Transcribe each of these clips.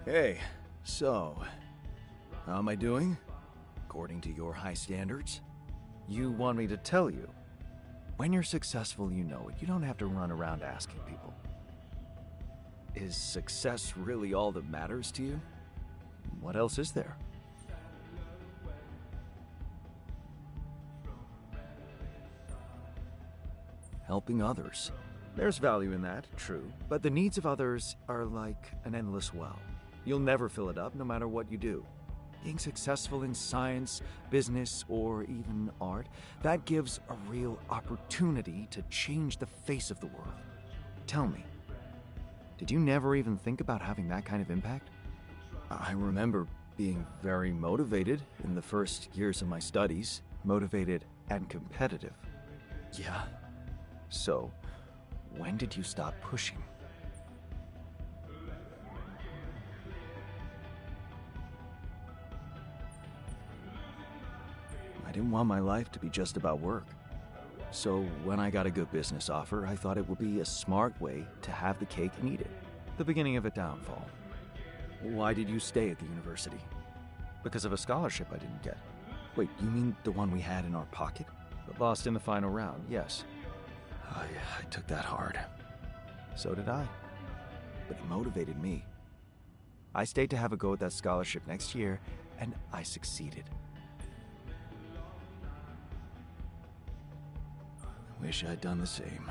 Hey, so, how am I doing? According to your high standards? You want me to tell you? When you're successful, you know it. You don't have to run around asking people. Is success really all that matters to you? What else is there? Helping others. There's value in that, true, but the needs of others are like an endless well. You'll never fill it up no matter what you do. Being successful in science, business, or even art, that gives a real opportunity to change the face of the world. Tell me, did you never even think about having that kind of impact? I remember being very motivated in the first years of my studies. Motivated and competitive. Yeah. So, when did you stop pushing? I didn't want my life to be just about work. So when I got a good business offer, I thought it would be a smart way to have the cake and eat it. The beginning of a downfall. Why did you stay at the university? Because of a scholarship I didn't get. Wait, you mean the one we had in our pocket? But lost in the final round, yes. I took that hard. So did I. But it motivated me. I stayed to have a go at that scholarship next year, and I succeeded. I wish I'd done the same.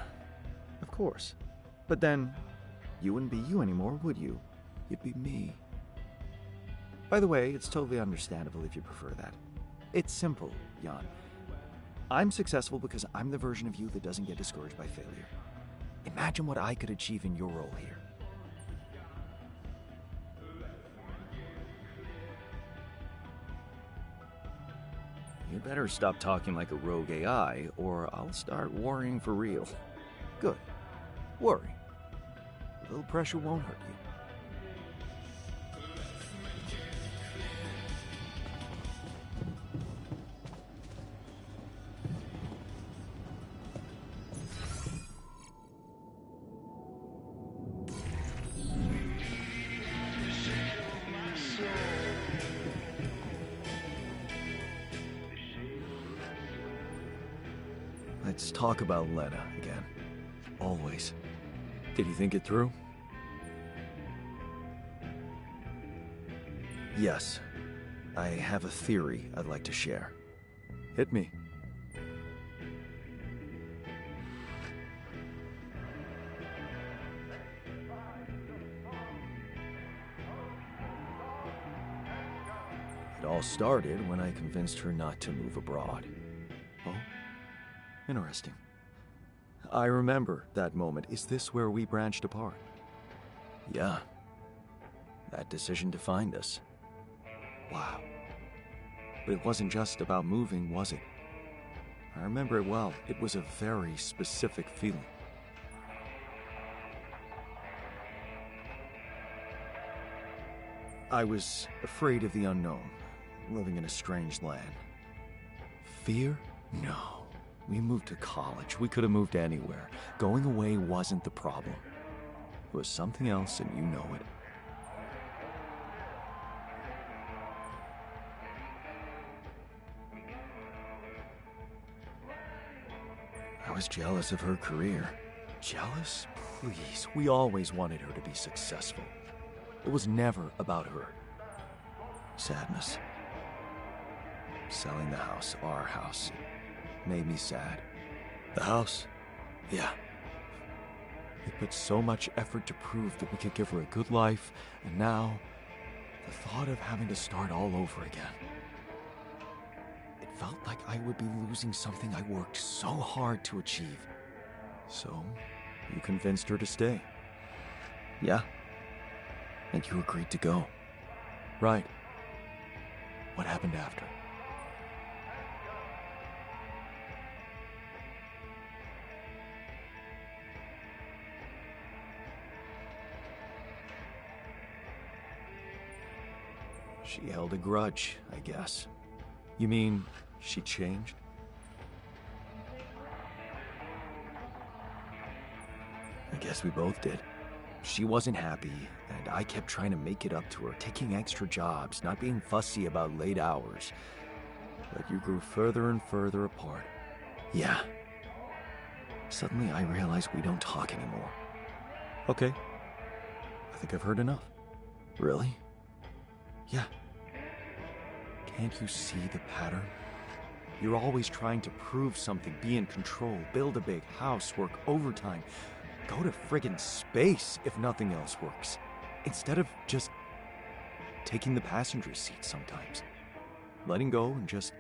Of course. But then, you wouldn't be you anymore, would you? You'd be me. By the way, it's totally understandable if you prefer that. It's simple, Jan. I'm successful because I'm the version of you that doesn't get discouraged by failure. Imagine what I could achieve in your role here. You'd better stop talking like a rogue AI, or I'll start worrying for real. Good. Worry. A little pressure won't hurt you. Let's talk about Lena again. Always. Did you think it through? Yes. I have a theory I'd like to share. Hit me. It all started when I convinced her not to move abroad. Oh? Interesting. I remember that moment. Is this where we branched apart? Yeah. That decision defined us. Wow. But it wasn't just about moving, was it? I remember it well. It was a very specific feeling. I was afraid of the unknown, living in a strange land. Fear? No. We moved to college. We could have moved anywhere. Going away wasn't the problem. It was something else, and you know it. I was jealous of her career. Jealous? Please. We always wanted her to be successful. It was never about her. Sadness. Selling the house, our house, made me sad. The house? Yeah. We put so much effort to prove that we could give her a good life, and now, the thought of having to start all over again. It felt like I would be losing something I worked so hard to achieve. So, you convinced her to stay. Yeah. And you agreed to go. Right. What happened after? She held a grudge, I guess. You mean she changed? I guess we both did. She wasn't happy, and I kept trying to make it up to her, taking extra jobs, not being fussy about late hours. But you grew further and further apart. Yeah. Suddenly I realized we don't talk anymore. Okay. I think I've heard enough. Really? Yeah. Can't you see the pattern? You're always trying to prove something, be in control, build a big house, work overtime, go to friggin' space if nothing else works, instead of just taking the passenger seat sometimes, letting go and just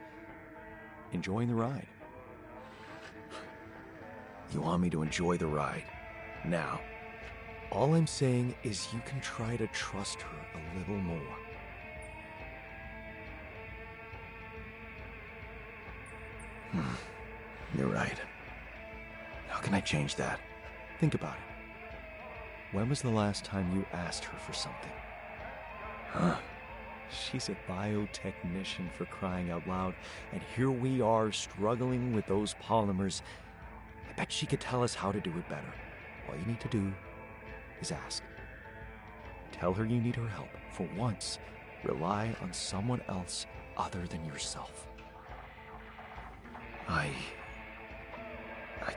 enjoying the ride. You want me to enjoy the ride now? All I'm saying is you can try to trust her a little more. You're right. How can I change that? Think about it. When was the last time you asked her for something? Huh? She's a biotechnician, for crying out loud, and here we are struggling with those polymers. I bet she could tell us how to do it better. All you need to do is ask. Tell her you need her help. For once, rely on someone else other than yourself. I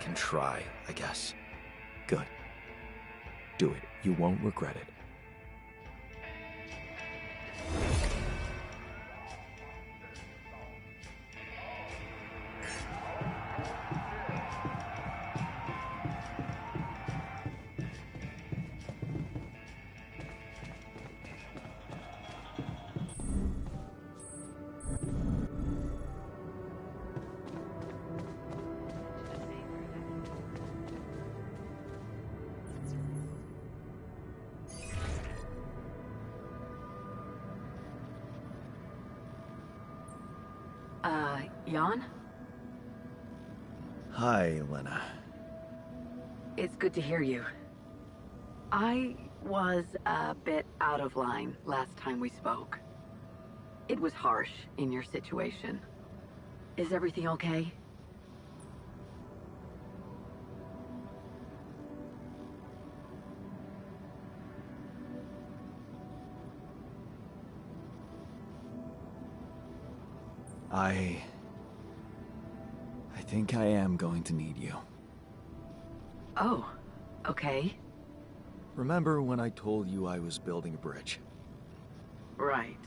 can try, I guess. Good. Do it. You won't regret it. Jan? Hi, Lena. It's good to hear you. I was a bit out of line last time we spoke. It was harsh in your situation. Is everything okay? I think I am going to need you. Oh, okay. Remember when I told you I was building a bridge? Right.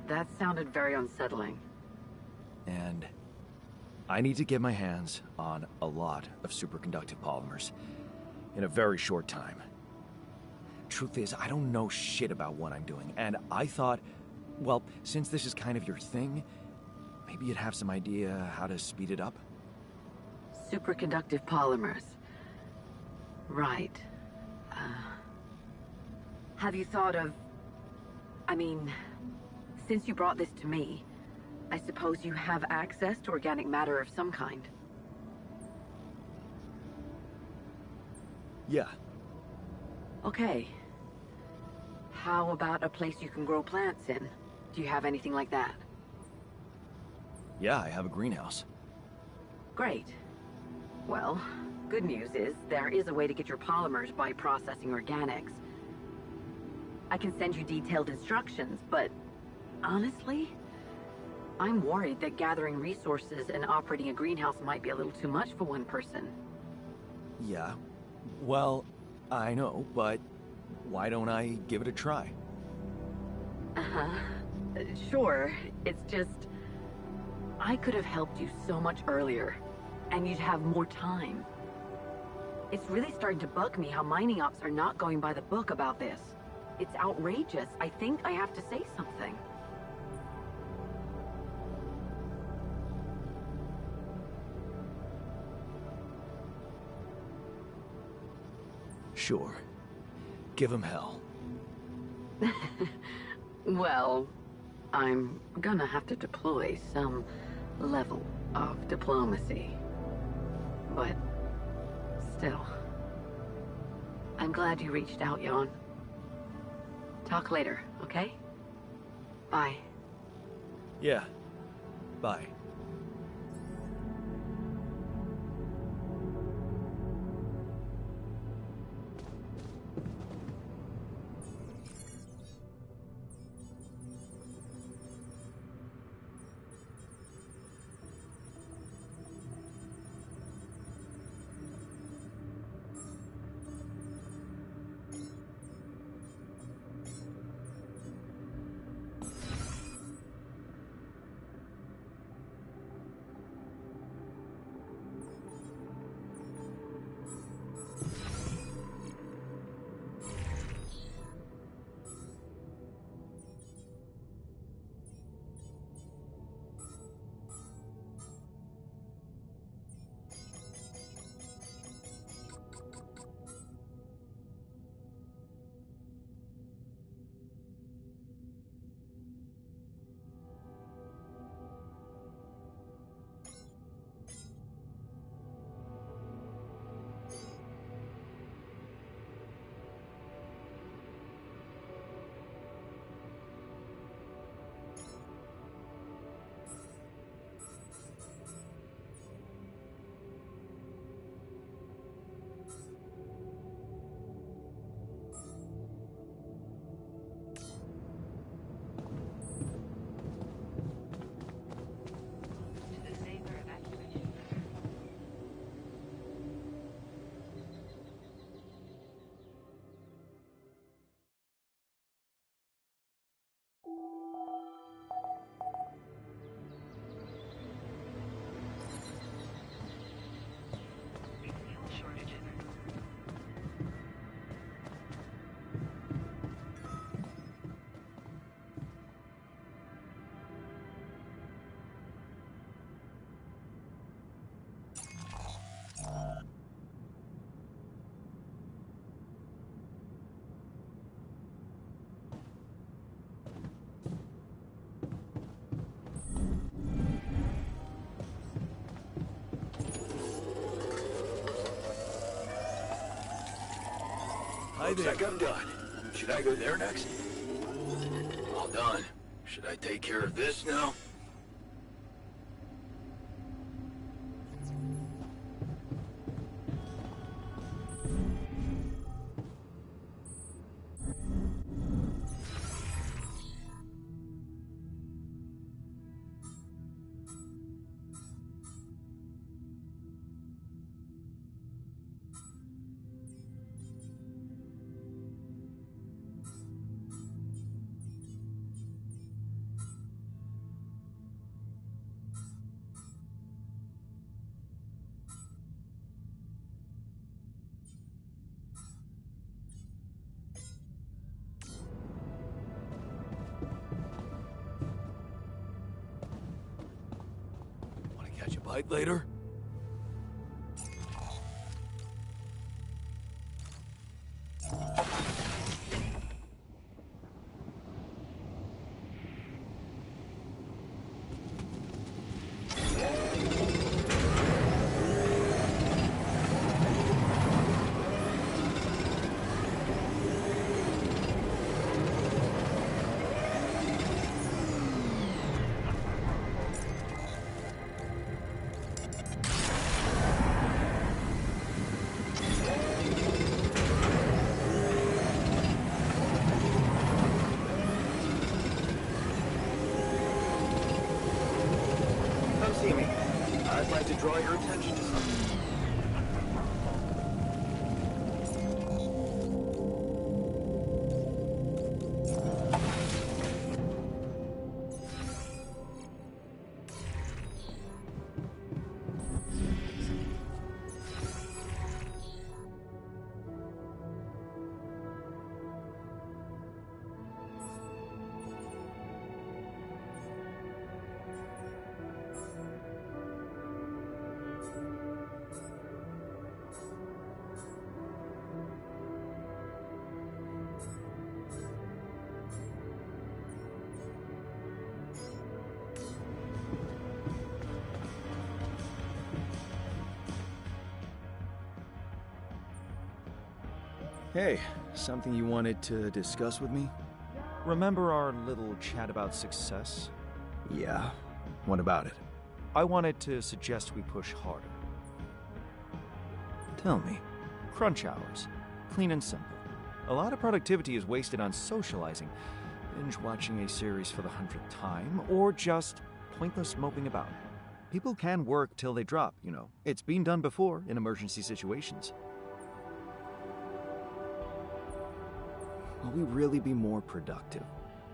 That sounded very unsettling. And I need to get my hands on a lot of superconductive polymers in a very short time. Truth is, I don't know shit about what I'm doing, and I thought, well, since this is kind of your thing, maybe you'd have some idea how to speed it up? Superconductive polymers. Right. Have you thought of... I mean, since you brought this to me, I suppose you have access to organic matter of some kind. Yeah. Okay. How about a place you can grow plants in? Do you have anything like that? Yeah, I have a greenhouse. Great. Well, good news is there is a way to get your polymers by processing organics. I can send you detailed instructions, but honestly, I'm worried that gathering resources and operating a greenhouse might be a little too much for one person. Yeah. Well, I know, but why don't I give it a try? Uh-huh. Sure. It's just... I could have helped you so much earlier, and you'd have more time. It's really starting to bug me how mining ops are not going by the book about this. It's outrageous. I think I have to say something. Sure. Give him hell. Well, I'm gonna have to deploy some level of diplomacy. But still, I'm glad you reached out, Jan. Talk later, okay? Bye. Yeah. Bye. Hi Looks there. like I'm done. Should I go there next? All done. Should I take care of this now? Want to catch a bite later? Come see me. I'd like to draw your attention to something. Hey, something you wanted to discuss with me? Remember our little chat about success? Yeah. What about it? I wanted to suggest we push harder. Tell me. Crunch hours. Clean and simple. A lot of productivity is wasted on socializing, binge watching a series for the 100th time, or just pointless moping about. People can work till they drop, you know. It's been done before in emergency situations. Will we really be more productive?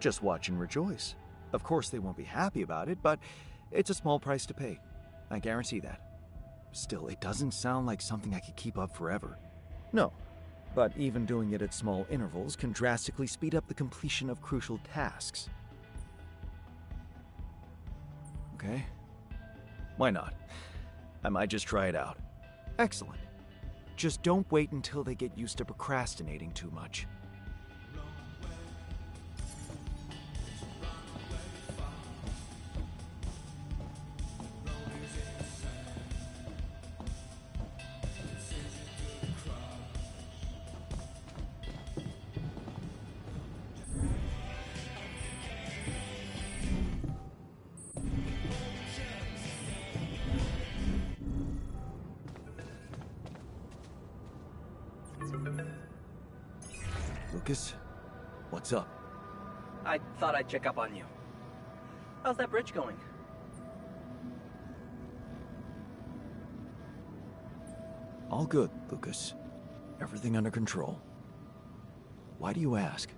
Just watch and rejoice. Of course, they won't be happy about it, but it's a small price to pay. I guarantee that. Still, it doesn't sound like something I could keep up forever. No, but even doing it at small intervals can drastically speed up the completion of crucial tasks. Okay? Why not? I might just try it out. Excellent. Just don't wait until they get used to procrastinating too much. Lucas, what's up? I thought I'd check up on you. How's that bridge going? All good, Lucas. Everything under control. Why do you ask?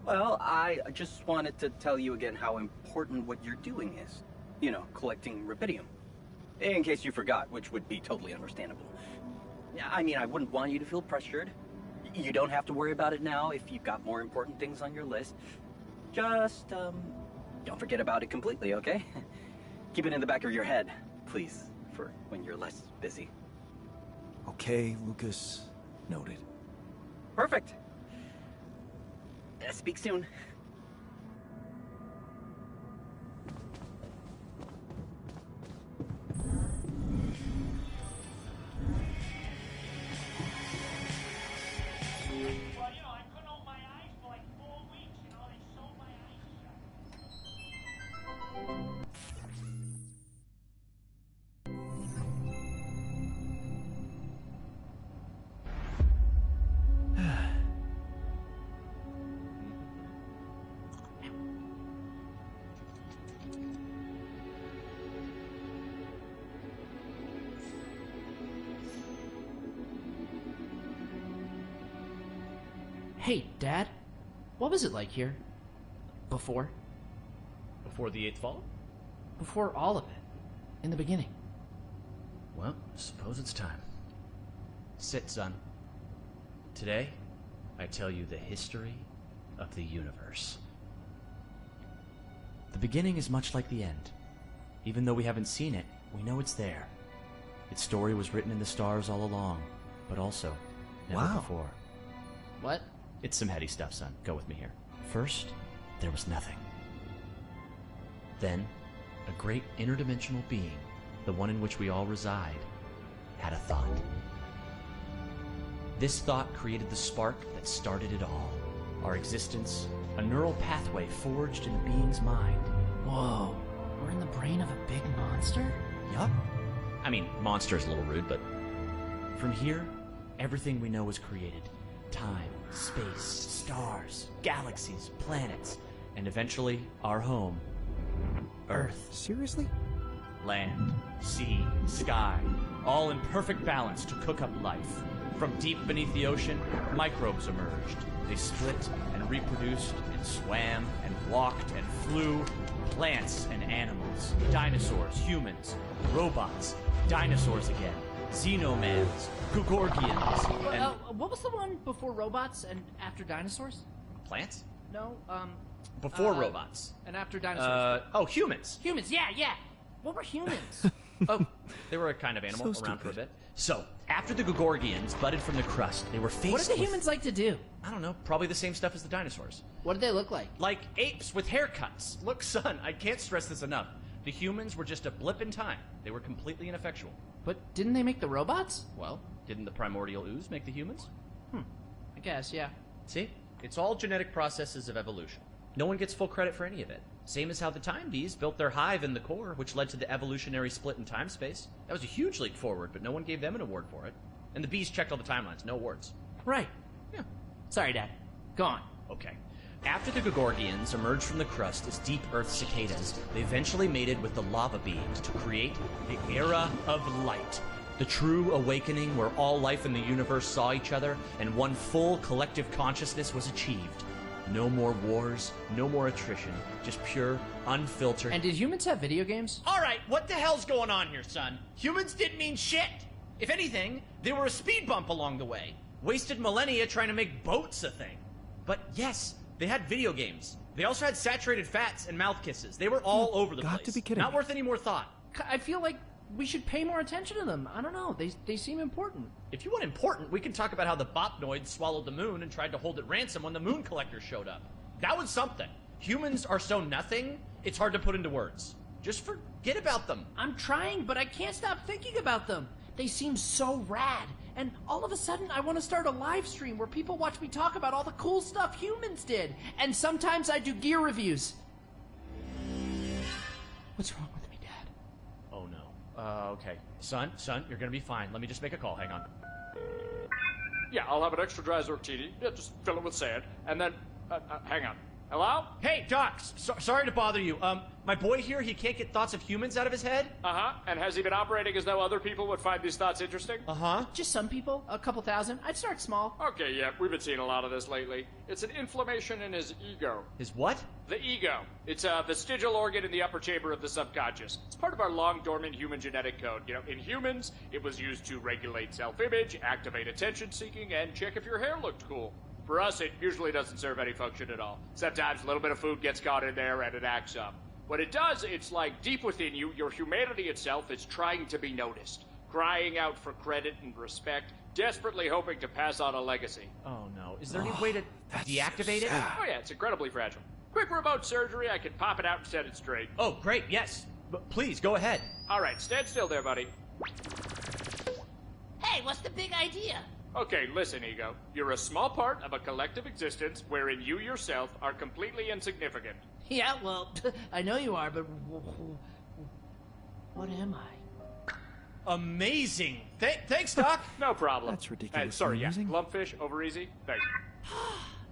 Well, I just wanted to tell you again how important what you're doing is. You know, collecting rubidium. In case you forgot, which would be totally understandable. I mean, I wouldn't want you to feel pressured. You don't have to worry about it now if you've got more important things on your list. Just, don't forget about it completely, okay? Keep it in the back of your head, please, for when you're less busy. Okay, Lucas. Noted. Perfect. Speak soon. Hey, Dad, what was it like here? Before? Before the Eighth Fall? Before all of it. In the beginning. Well, suppose it's time. Sit, son. Today, I tell you the history of the universe. The beginning is much like the end. Even though we haven't seen it, we know it's there. Its story was written in the stars all along, but also never Wow. before. What? It's some heady stuff, son. Go with me here. First, there was nothing. Then, a great interdimensional being, the one in which we all reside, had a thought. This thought created the spark that started it all. Our existence, a neural pathway forged in the being's mind. Whoa, we're in the brain of a big monster? Yup. I mean, monster's a little rude, but from here, everything we know was created. Time, space, stars, galaxies, planets, and eventually, our home, Earth. Seriously? Land, sea, sky, all in perfect balance to cook up life. From deep beneath the ocean, microbes emerged. They split and reproduced and swam and walked and flew. Plants and animals, dinosaurs, humans, robots, dinosaurs again, xenomans, Gugorgians, and... What was the one before robots and after dinosaurs? Plants? No, Before robots. and after dinosaurs. Humans. Humans, yeah. What were humans? Oh, they were a kind of animal So around for a stupid. bit. So, after the Gugorgians budded from the crust, they were faced What did the with... humans like to do? I don't know, probably the same stuff as the dinosaurs. What did they look like? Like apes with haircuts. Look, son, I can't stress this enough. The humans were just a blip in time. They were completely ineffectual. But didn't they make the robots? Well, didn't the primordial ooze make the humans? I guess, yeah. See? It's all genetic processes of evolution. No one gets full credit for any of it. Same as how the time bees built their hive in the core, which led to the evolutionary split in time-space. That was a huge leap forward, but no one gave them an award for it. And the bees checked all the timelines, no awards. Right. Yeah. Sorry, Dad. Go on. Okay. After the Gugorgians emerged from the crust as deep Earth cicadas, they eventually mated with the lava beings to create the Era of Light. The true awakening where all life in the universe saw each other and one full collective consciousness was achieved. No more wars, no more attrition, just pure, unfiltered... And did humans have video games? Alright, what the hell's going on here, son? Humans didn't mean shit! If anything, they were a speed bump along the way. Wasted millennia trying to make boats a thing. But yes, they had video games. They also had saturated fats and mouth kisses. They were all over the got place. to be kidding Not me. worth any more thought. I feel like we should pay more attention to them. I don't know. They seem important. If you want important, we can talk about how the Bopnoids swallowed the moon and tried to hold it ransom when the moon collectors showed up. That was something. Humans are so nothing, it's hard to put into words. Just forget about them. I'm trying, but I can't stop thinking about them. They seem so rad. And all of a sudden, I want to start a live stream where people watch me talk about all the cool stuff humans did. And sometimes I do gear reviews. What's wrong with me, Dad? Oh no. Okay. Son, you're gonna be fine. Let me just make a call. Hang on. Yeah, I'll have an extra dry Zertini. Yeah, just fill it with sand. And then, hang on. Hello? Hey, Doc, sorry to bother you. My boy here, he can't get thoughts of humans out of his head. Uh-huh. And has he been operating as though other people would find these thoughts interesting? Uh-huh. Just some people, a couple thousand. I'd start small. Okay, yeah, we've been seeing a lot of this lately. It's an inflammation in his ego. His what? The ego. It's a vestigial organ in the upper chamber of the subconscious. It's part of our long-dormant human genetic code. You know, in humans, it was used to regulate self-image, activate attention-seeking, and check if your hair looked cool. For us, it usually doesn't serve any function at all. Sometimes a little bit of food gets caught in there and it acts up. What it does, it's like deep within you, your humanity itself is trying to be noticed, crying out for credit and respect, desperately hoping to pass on a legacy. Oh no. Is there any way to deactivate it? Oh yeah, it's incredibly fragile. Quick remote surgery, I can pop it out and set it straight. Oh, great, yes. But please, go ahead. All right, stand still there, buddy. Hey, what's the big idea? Okay, listen, Ego. You're a small part of a collective existence wherein you yourself are completely insignificant. Yeah, well, I know you are, but what am I? Amazing. Thanks, Doc. No problem. That's ridiculously And sorry, yeah, amusing. lumpfish, over easy. Thanks.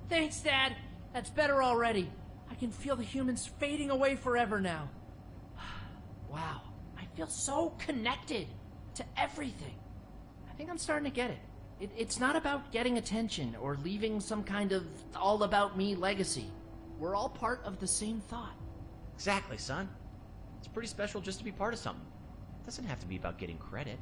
Thanks, Dad. That's better already. I can feel the humans fading away forever now. Wow, I feel so connected to everything. I think I'm starting to get it. It's not about getting attention or leaving some kind of all-about-me legacy. We're all part of the same thought. Exactly, son. It's pretty special just to be part of something. It doesn't have to be about getting credit.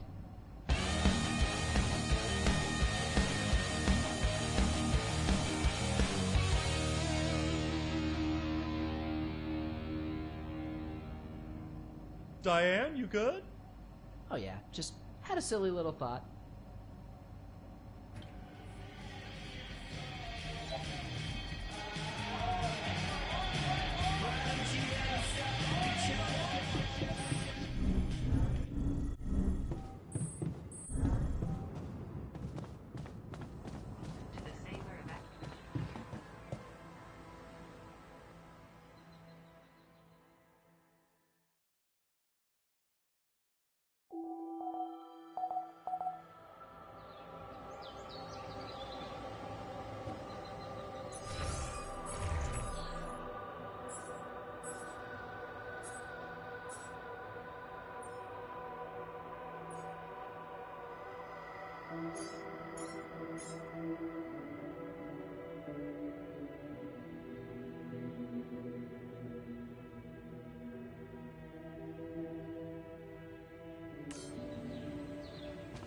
Diane, you good? Oh yeah, just had a silly little thought.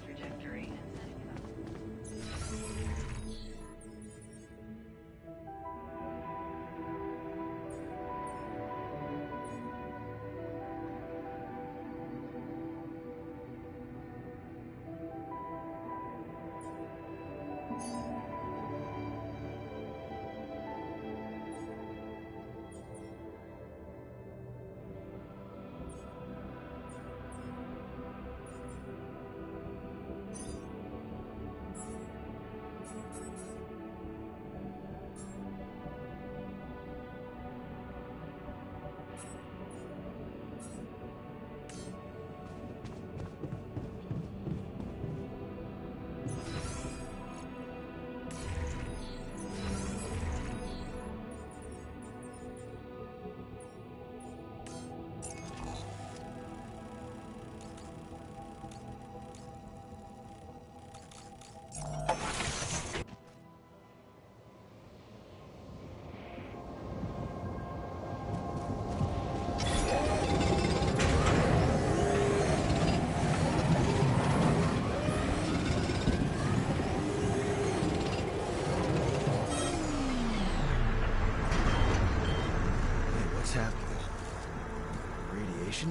Trajectory and setting it up.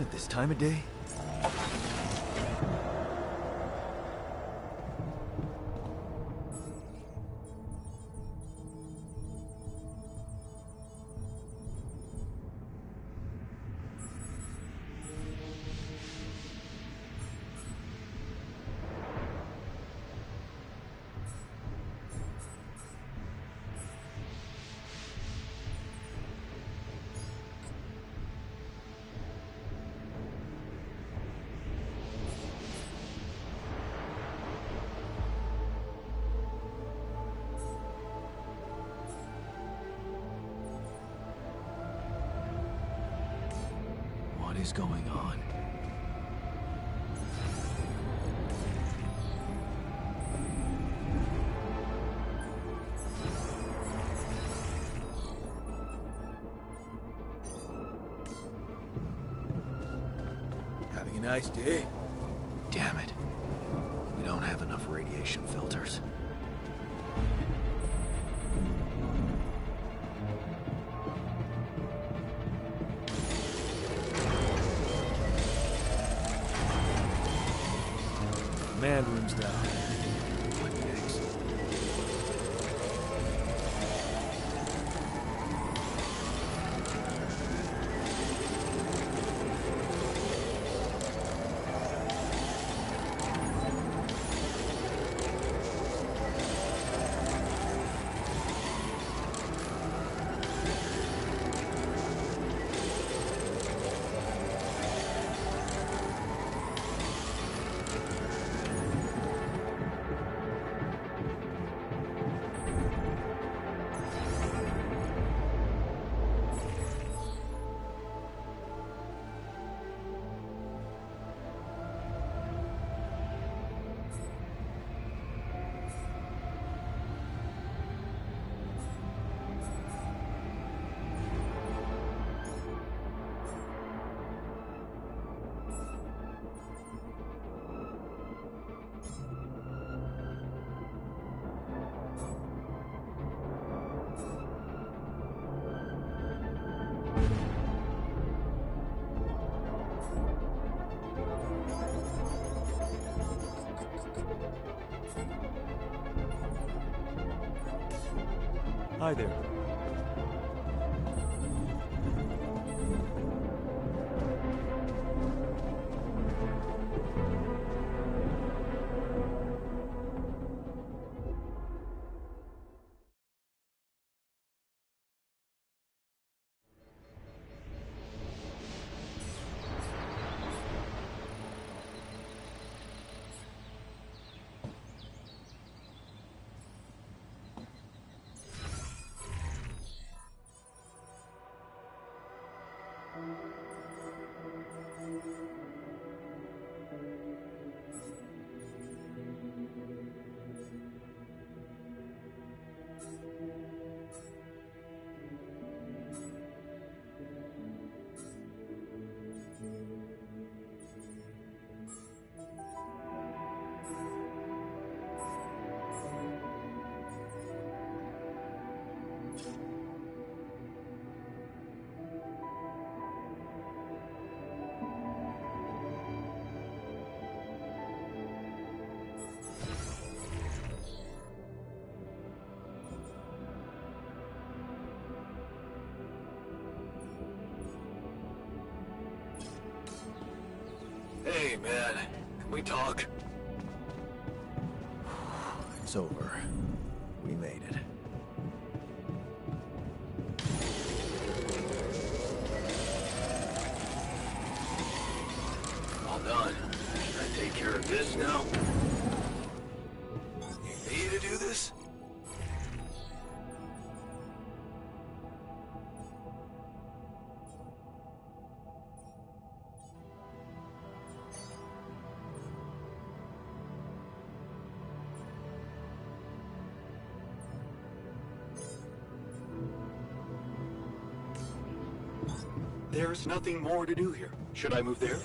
At this time of day? What is going on? Having a nice day? Damn it. We don't have enough radiation filters. Command room's down. What next? Hi there. Hey, man. Can we talk? It's over. We made it. All done. Should I take care of this now? You need to do this? There's nothing more to do here. Should I move there?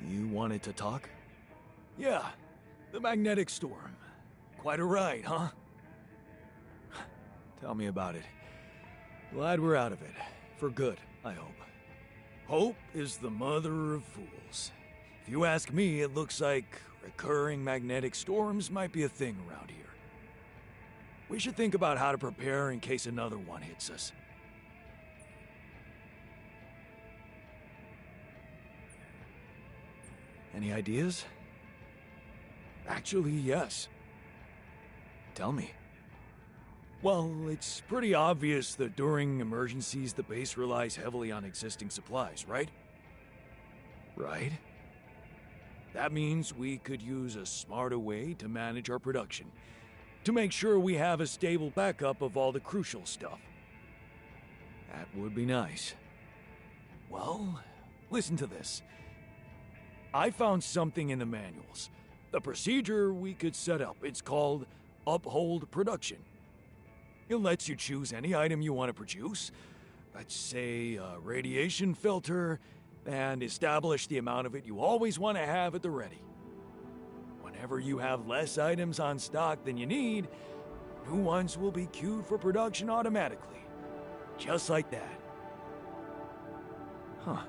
You wanted to talk? Yeah, the magnetic storm. Quite a ride, huh? Tell me about it. Glad we're out of it. For good, I hope. Hope is the mother of fools. If you ask me, it looks like recurring magnetic storms might be a thing around here. We should think about how to prepare in case another one hits us. Any ideas? Actually, yes. Tell me. Well, it's pretty obvious that during emergencies, the base relies heavily on existing supplies, right? Right. That means we could use a smarter way to manage our production, to make sure we have a stable backup of all the crucial stuff. That would be nice. Well, listen to this. I found something in the manuals. A procedure we could set up. It's called Uphold Production. It lets you choose any item you want to produce. Let's say a radiation filter, and establish the amount of it you always want to have at the ready. Whenever you have less items on stock than you need, new ones will be queued for production automatically. Just like that. Huh.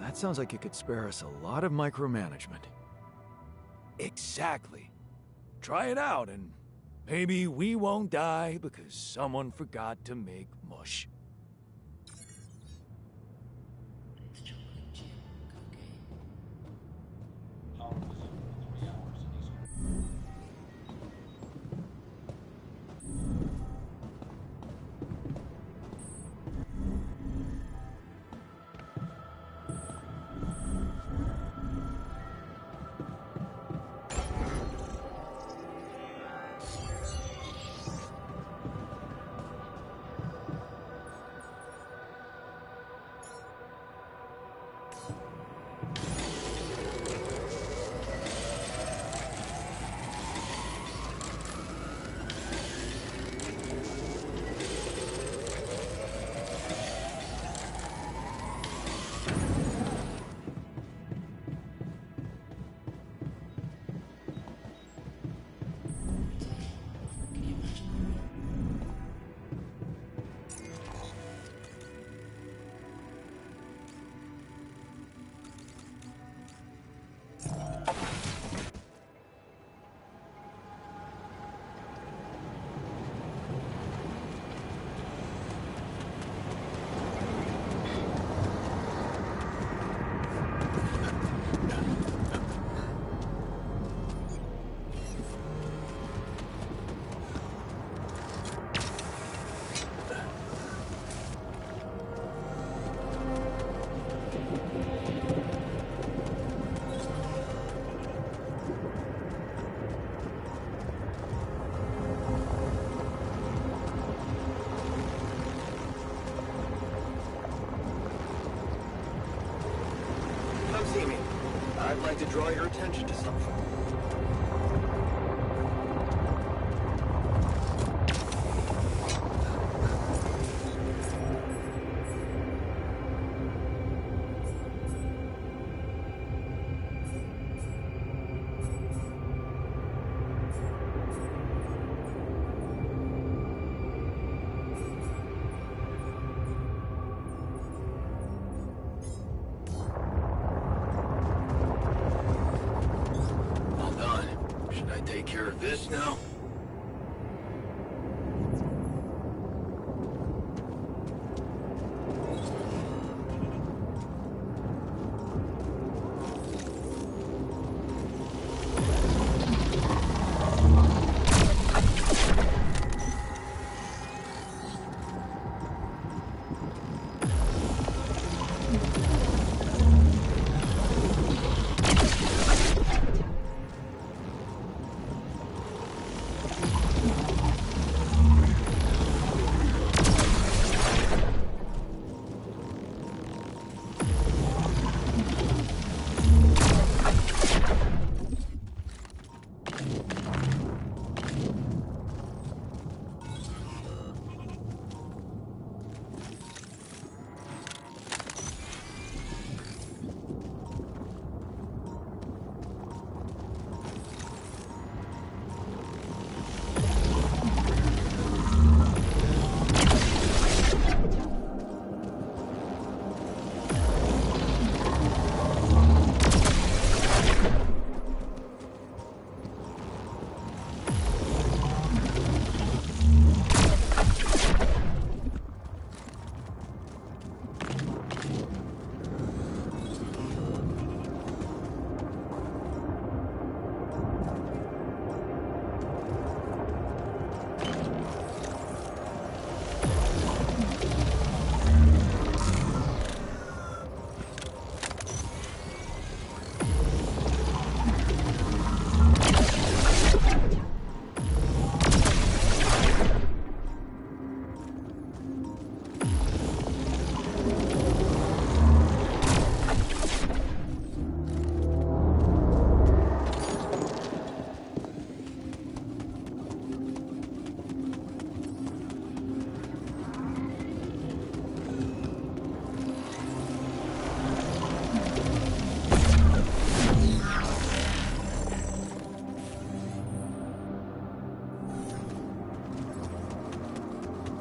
That sounds like it could spare us a lot of micromanagement. Exactly. Try it out and maybe we won't die because someone forgot to make mush. trying to draw your attention to something. Take care of this now?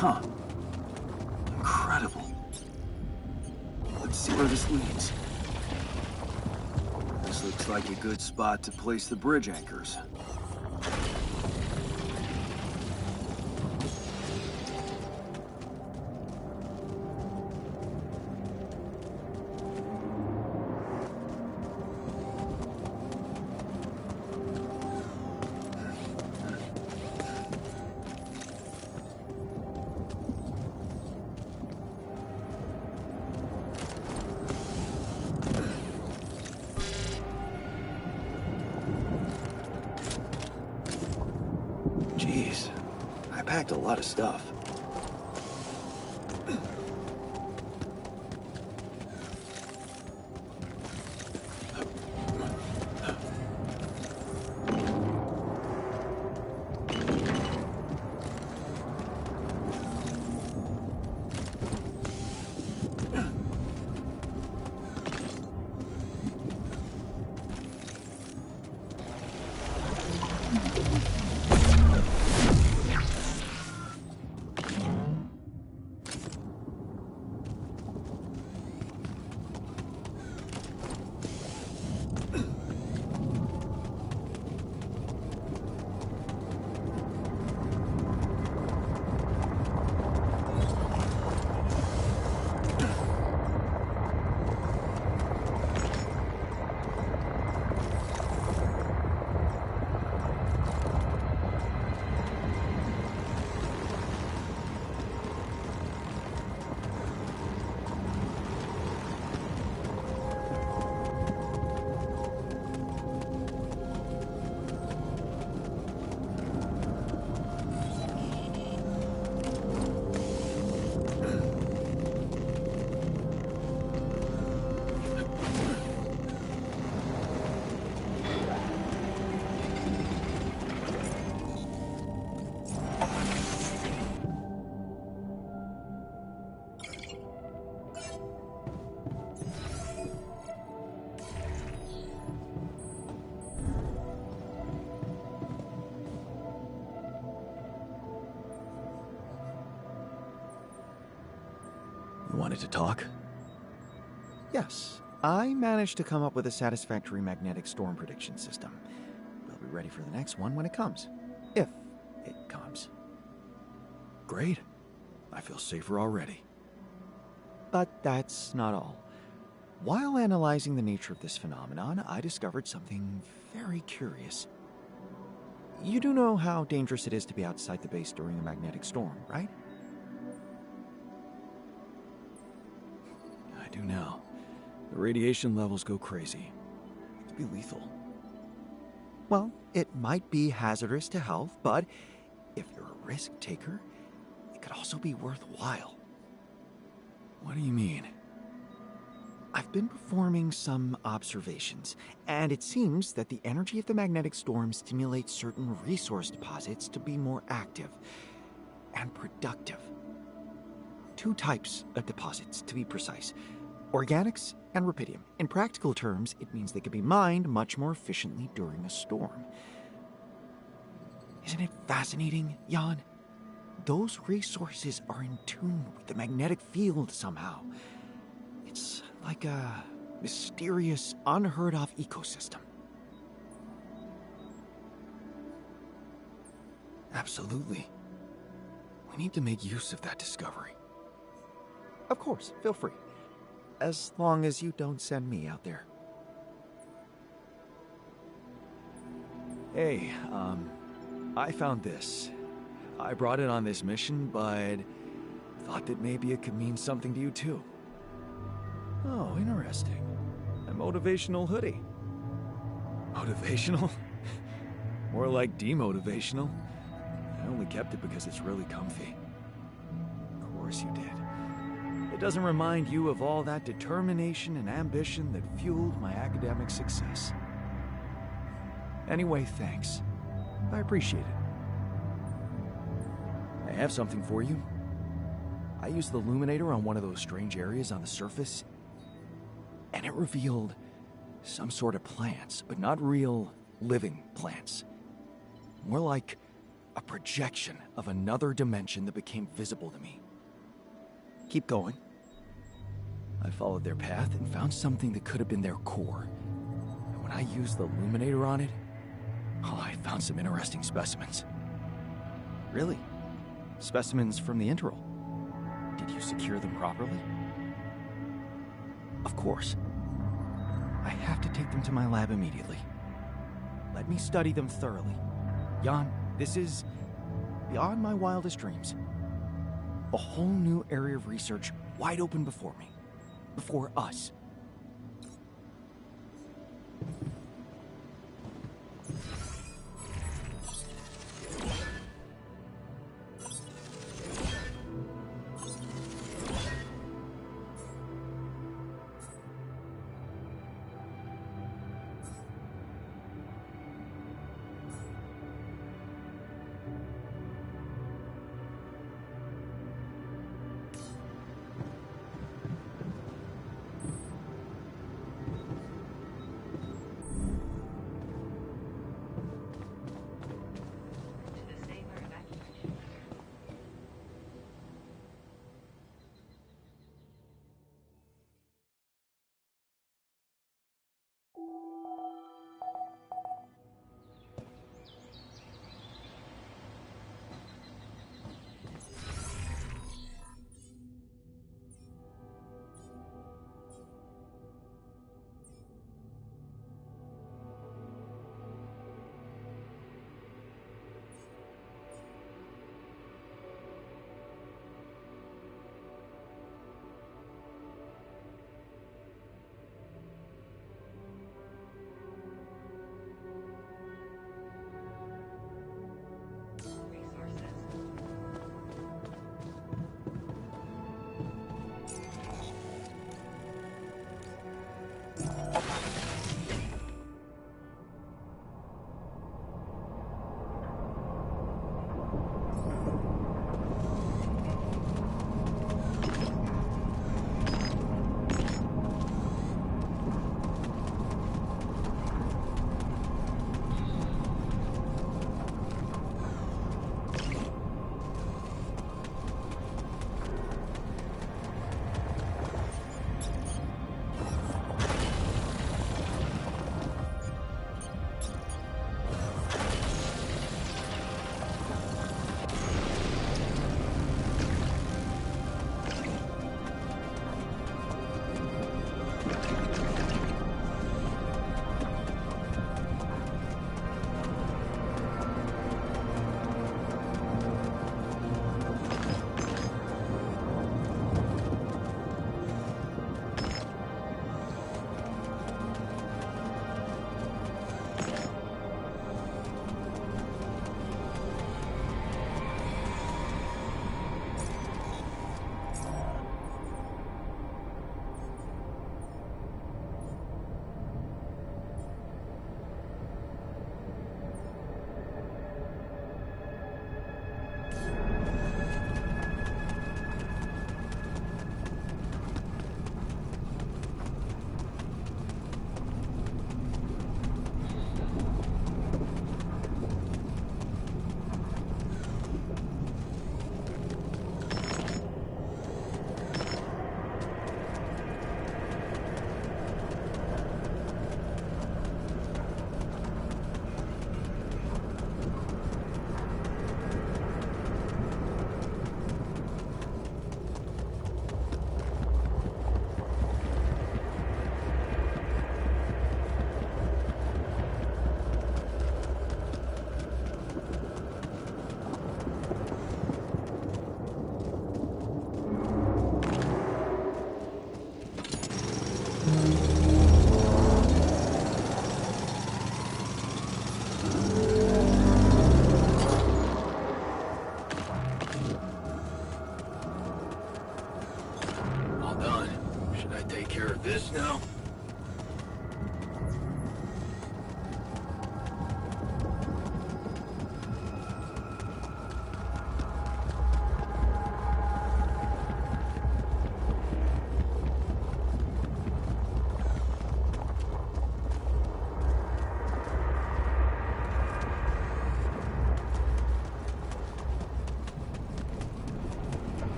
Huh. Incredible. Let's see where this leads. This looks like a good spot to place the bridge anchors. Jeez, I packed a lot of stuff. You wanted to talk? Yes, I managed to come up with a satisfactory magnetic storm prediction system. We'll be ready for the next one when it comes. If it comes. Great. I feel safer already. But that's not all. While analyzing the nature of this phenomenon, I discovered something very curious. You do know how dangerous it is to be outside the base during a magnetic storm, right? I do now. The radiation levels go crazy. It could be lethal. Well, it might be hazardous to health, but if you're a risk taker, it could also be worthwhile. What do you mean? I've been performing some observations, and it seems that the energy of the magnetic storm stimulates certain resource deposits to be more active and productive. 2 types of deposits, to be precise. Organics and rubidium. In practical terms, it means they can be mined much more efficiently during a storm. Isn't it fascinating, Jan? Those resources are in tune with the magnetic field somehow. It's like a mysterious, unheard-of ecosystem. Absolutely. We need to make use of that discovery. Of course, feel free. As long as you don't send me out there. Hey, I found this. I brought it on this mission, but thought that maybe it could mean something to you too. Oh, interesting. A motivational hoodie. Motivational? More like demotivational. I only kept it because it's really comfy. Of course you did. It doesn't remind you of all that determination and ambition that fueled my academic success. Anyway, thanks. I appreciate it. I have something for you. I used the illuminator on one of those strange areas on the surface, and it revealed some sort of plants, but not real living plants. More like a projection of another dimension that became visible to me. Keep going. I followed their path and found something that could have been their core. And when I used the illuminator on it, I found some interesting specimens. Really? Specimens from the interval? Did you secure them properly? Of course. I have to take them to my lab immediately. Let me study them thoroughly. Jan, this is beyond my wildest dreams. A whole new area of research wide open before me. Before us.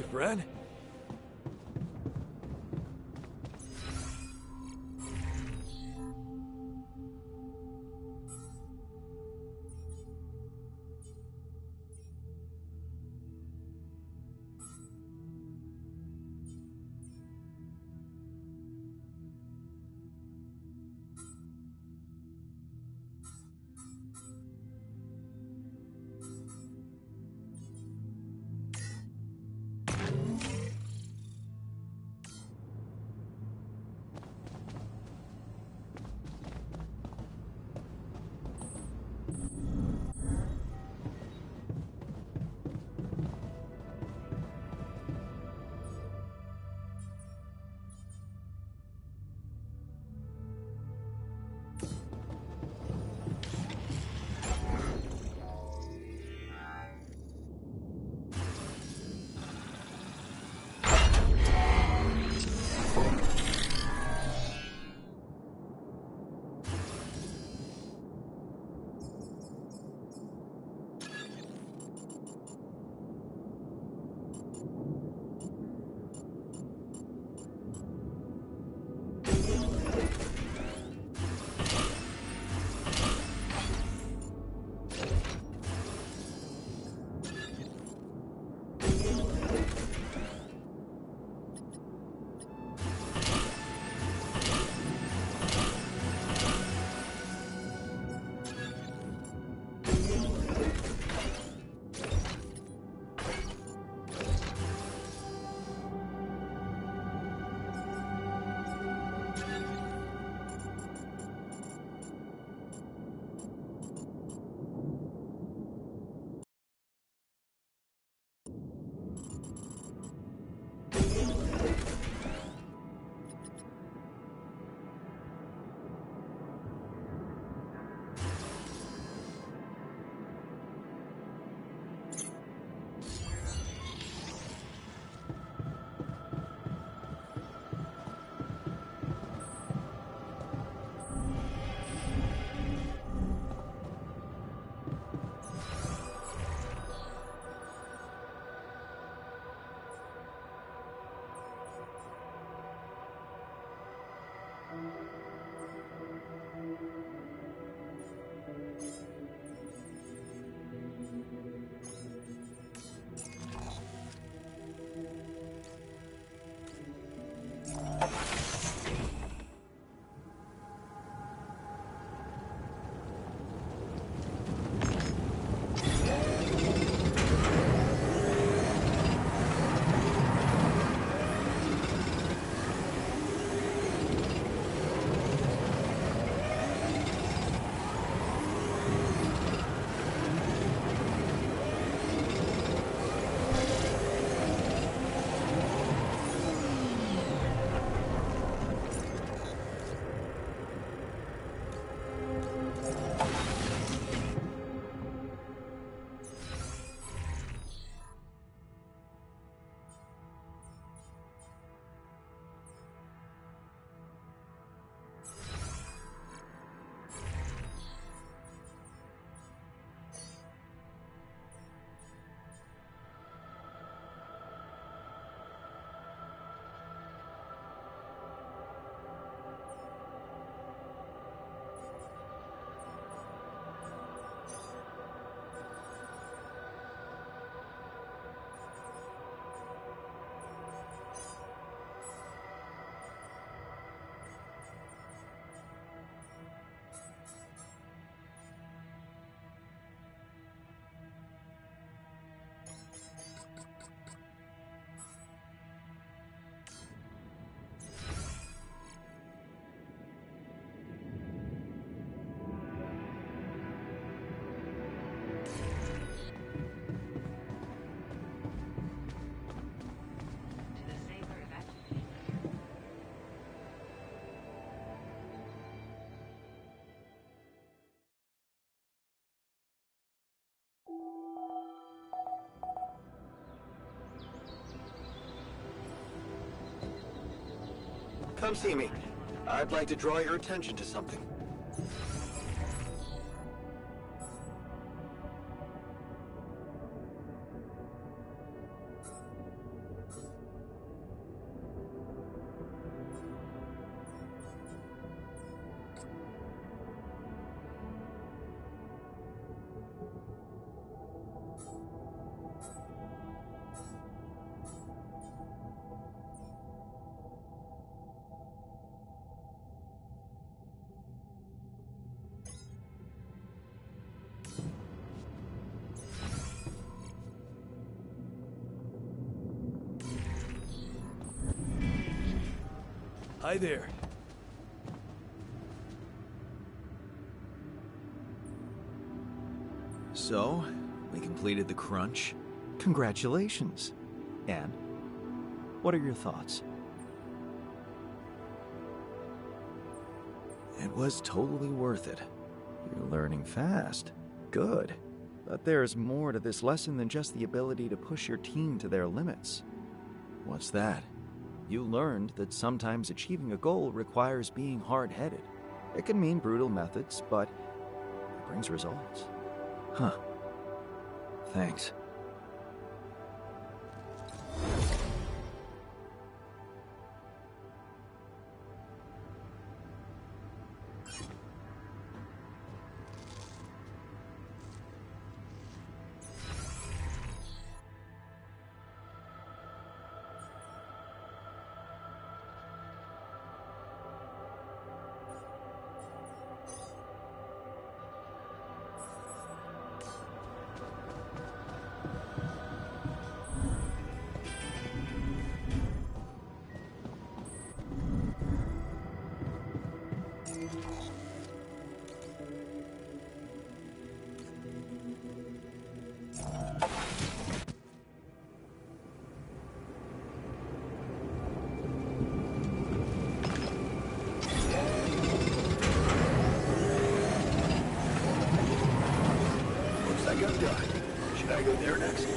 Hey, friend. Come see me. I'd like to draw your attention to something. Hi there. So, we completed the crunch. Congratulations. And what are your thoughts? It was totally worth it. You're learning fast. Good. But there's more to this lesson than just the ability to push your team to their limits. What's that? You learned that sometimes achieving a goal requires being hard-headed. It can mean brutal methods, but it brings results. Huh. Thanks. Looks like I'm done. Should I go there next?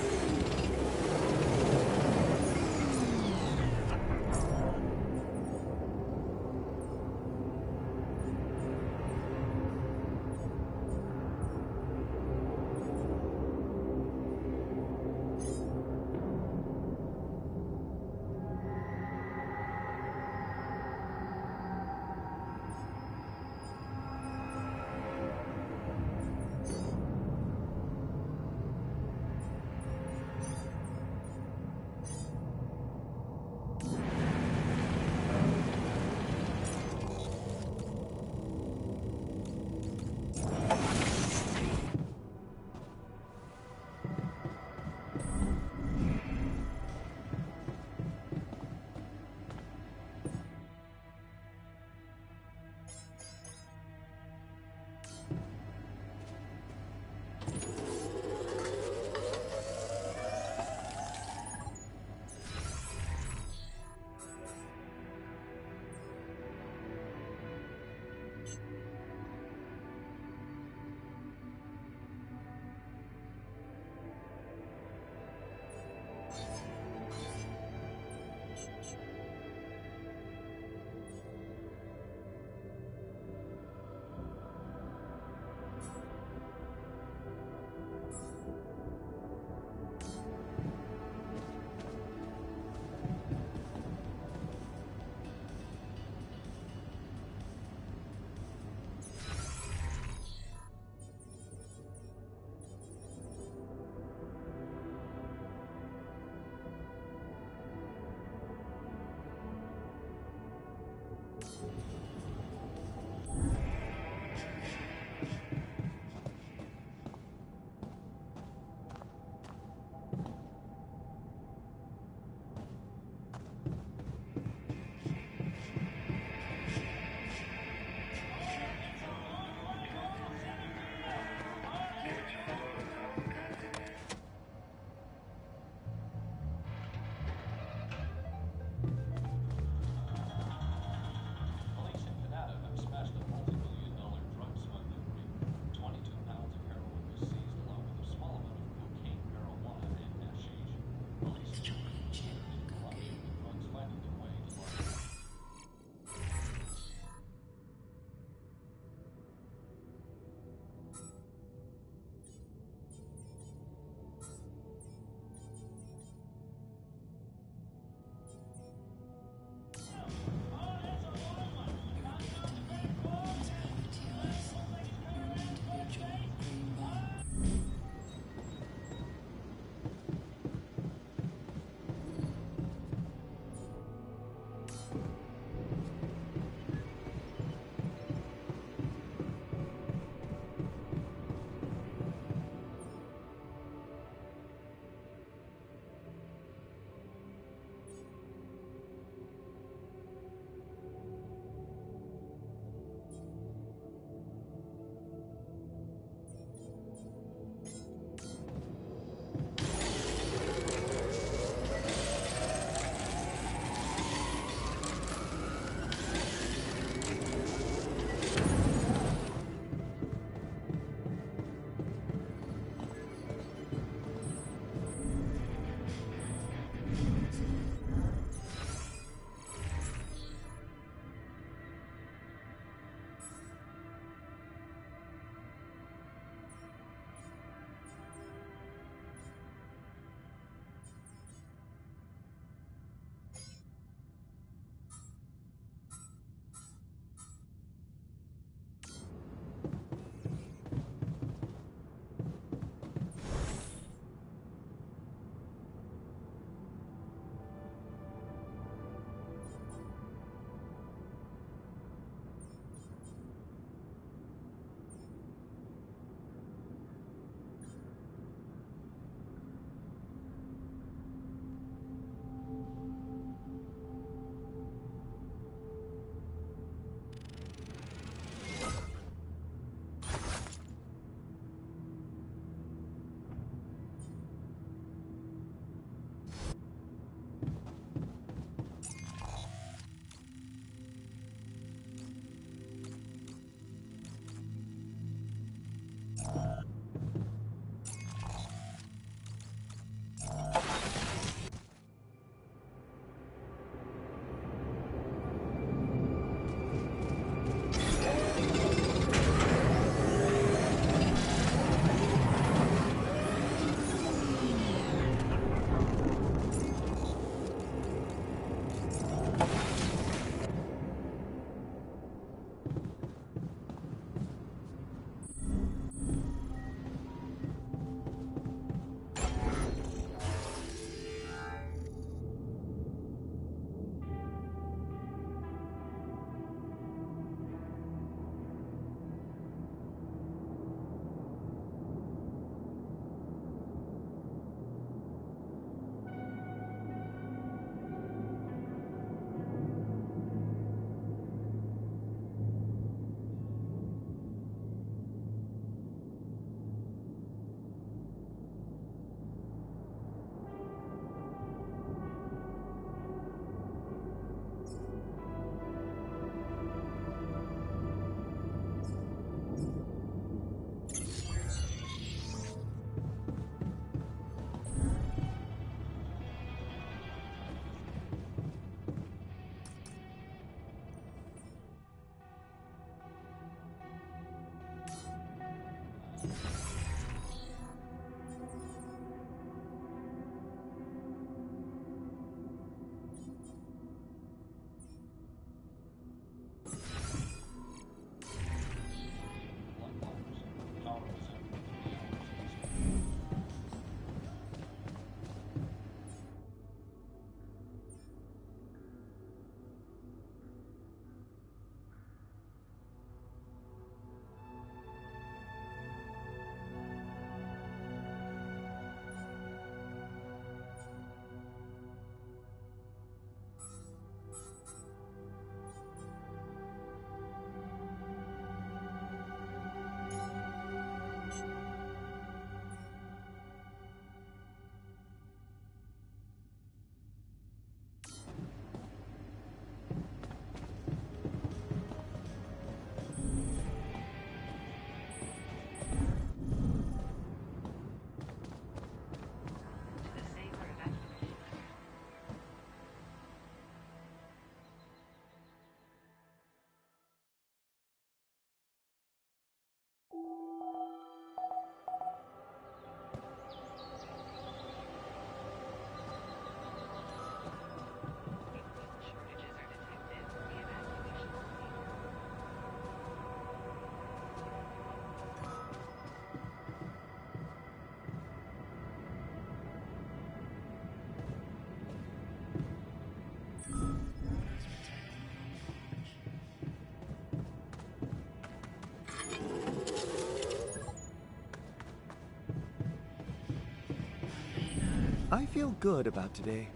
I feel good about today.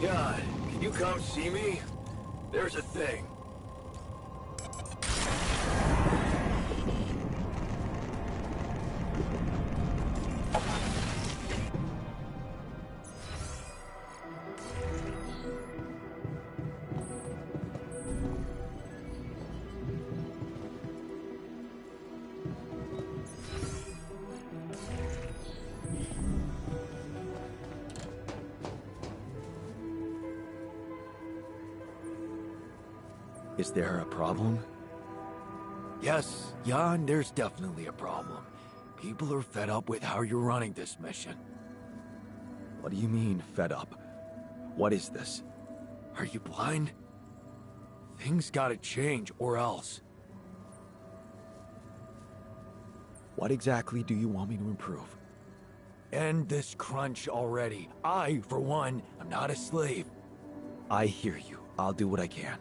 Jan, can you come see me? There's a thing. Is there a problem? Yes, Jan, there's definitely a problem. People are fed up with how you're running this mission. What do you mean, fed up? What is this? Are you blind? Things gotta change, or else. What exactly do you want me to improve? End this crunch already. I, for one, am not a slave. I hear you. I'll do what I can.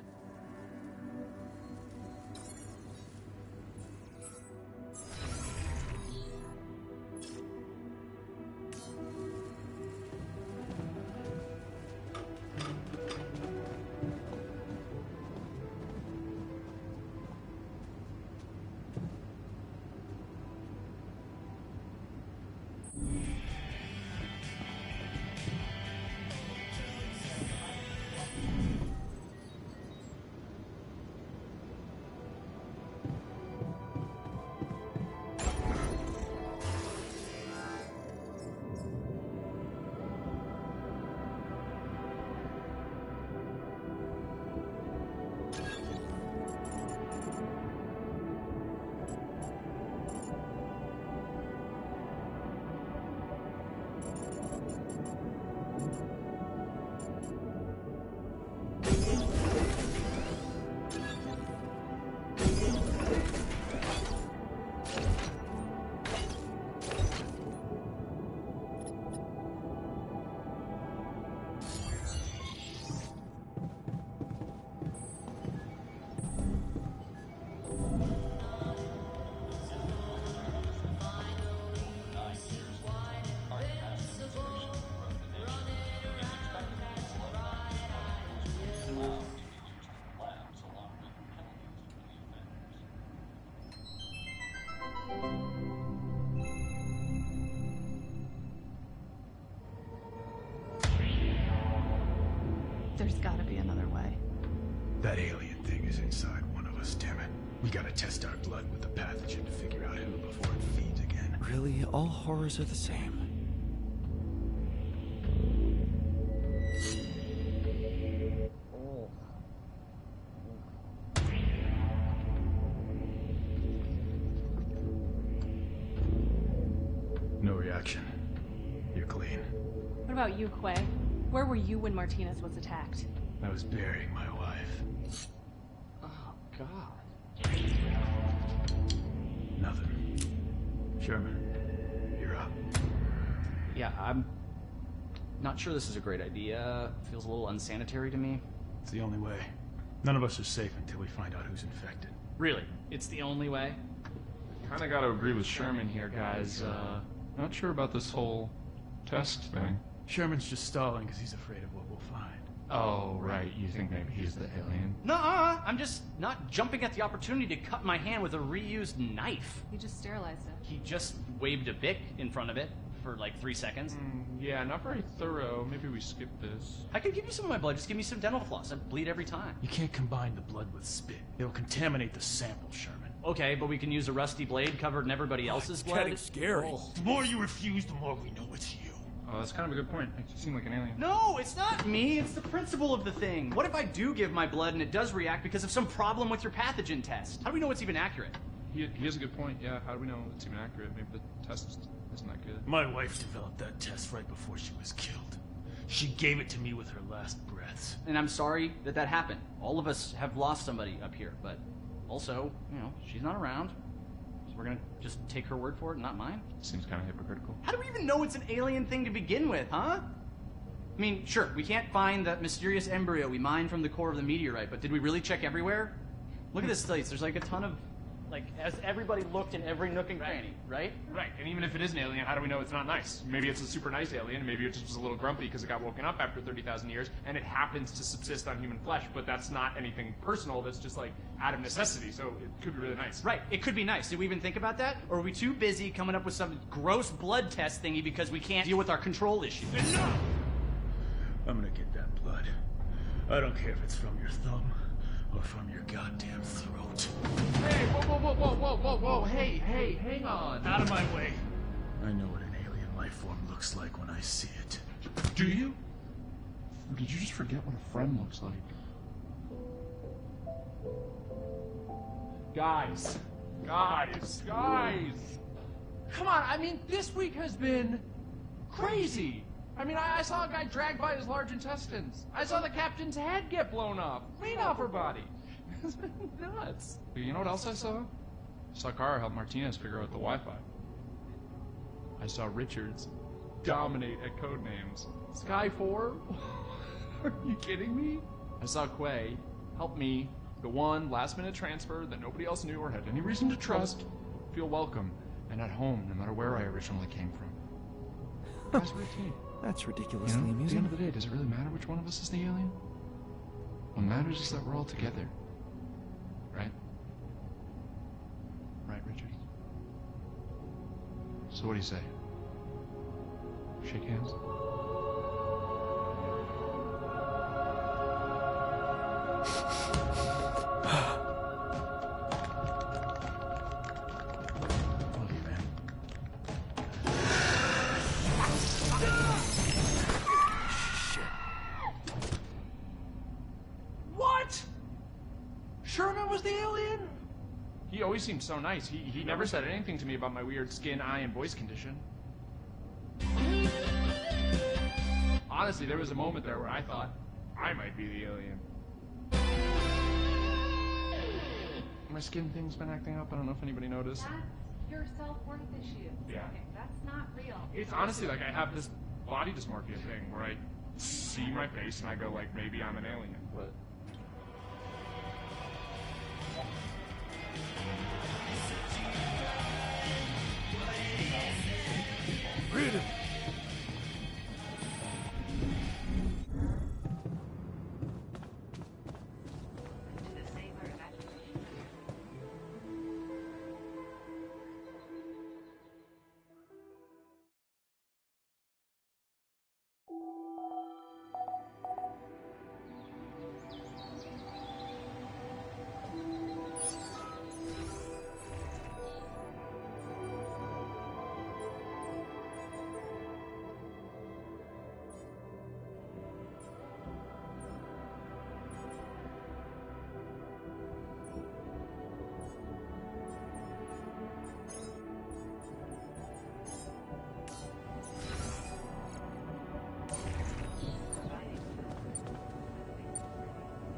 There's gotta be another way. That alien thing is inside one of us, damn it. We gotta test our blood with the pathogen to figure out who before it feeds again. Really, all horrors are the same. No reaction. You're clean. What about you, Quay? Where were you when Martinez was attacked? I was burying my wife. Oh, God. Nothing. Sherman, you're up. Yeah, I'm not sure this is a great idea. Feels a little unsanitary to me. It's the only way. None of us are safe until we find out who's infected. Really? It's the only way? Kinda gotta agree with Sherman here, guys. Not sure about this whole test thing. Sherman's just stalling because he's afraid of what we'll find. Oh, right. You think maybe he's the alien? Nuh-uh. I'm just not jumping at the opportunity to cut my hand with a reused knife. You just sterilized it. He just waved a bic in front of it for like 3 seconds. Yeah, not very thorough. Maybe we skip this. I could give you some of my blood. Just give me some dental floss. I bleed every time. You can't combine the blood with spit. It'll contaminate the sample, Sherman. Okay, but we can use a rusty blade covered in everybody else's blood. Getting scary. Oh. The more you refuse, the more we know it's you. Oh, that's kind of a good point. Makes you seem like an alien. No, it's not me. It's the principle of the thing. What if I do give my blood and it does react because of some problem with your pathogen test? How do we know it's even accurate? He has a good point. Yeah, how do we know it's even accurate? Maybe the test isn't that good. My wife developed that test right before she was killed. She gave it to me with her last breaths. And I'm sorry that that happened. All of us have lost somebody up here, but also, you know, she's not around. So we're gonna just take her word for it and not mine? Seems kind of hypocritical. How do we even know it's an alien thing to begin with, huh? I mean, sure, we can't find that mysterious embryo we mined from the core of the meteorite, but did we really check everywhere? Look at this place. There's like a ton of, like, as everybody looked in every nook and cranny, right? Right, and even if it is an alien, how do we know it's not nice? Maybe it's a super nice alien, maybe it just was a little grumpy because it got woken up after 30,000 years, and it happens to subsist on human flesh, but that's not anything personal, that's just like out of necessity, so it could be really nice. Right, it could be nice. Did we even think about that? Or are we too busy coming up with some gross blood test thingy because we can't deal with our control issue? Enough! I'm gonna get that blood. I don't care if it's from your thumb or from your goddamn throat. Hey, whoa, hey, hang on. Out of my way. I know what an alien life form looks like when I see it. Do you? Or did you just forget what a friend looks like? Guys! Come on, I mean, this week has been crazy. I mean, I saw a guy dragged by his large intestines. I saw the captain's head get blown off, clean off her body. It's been nuts. You know what else I saw? I saw Kara help Martinez figure out the Wi-Fi. I saw Richards dominate at Codenames. Sky 4? Are you kidding me? I saw Quay help me, the one last-minute transfer that nobody else knew or had any reason to trust, feel welcome and at home no matter where I originally came from. Guys, we're a team. That's ridiculously At the amusing. end of the day, does it really matter which one of us is the alien? What matters is that we're all together. Right? Right, Richard? So what do you say? Shake hands? Love you, man. What? Sherman was the alien? He always seemed so nice. He never said anything to me about my weird skin, eye, and voice condition. Honestly, there was a moment there where I thought I might be the alien. My skin thing's been acting up. I don't know if anybody noticed. That's your self-worth issue. Yeah. Okay, that's not real. It's honestly like I have this body dysmorphia thing where I see my face and I go like, maybe I'm an alien, but... Freedom!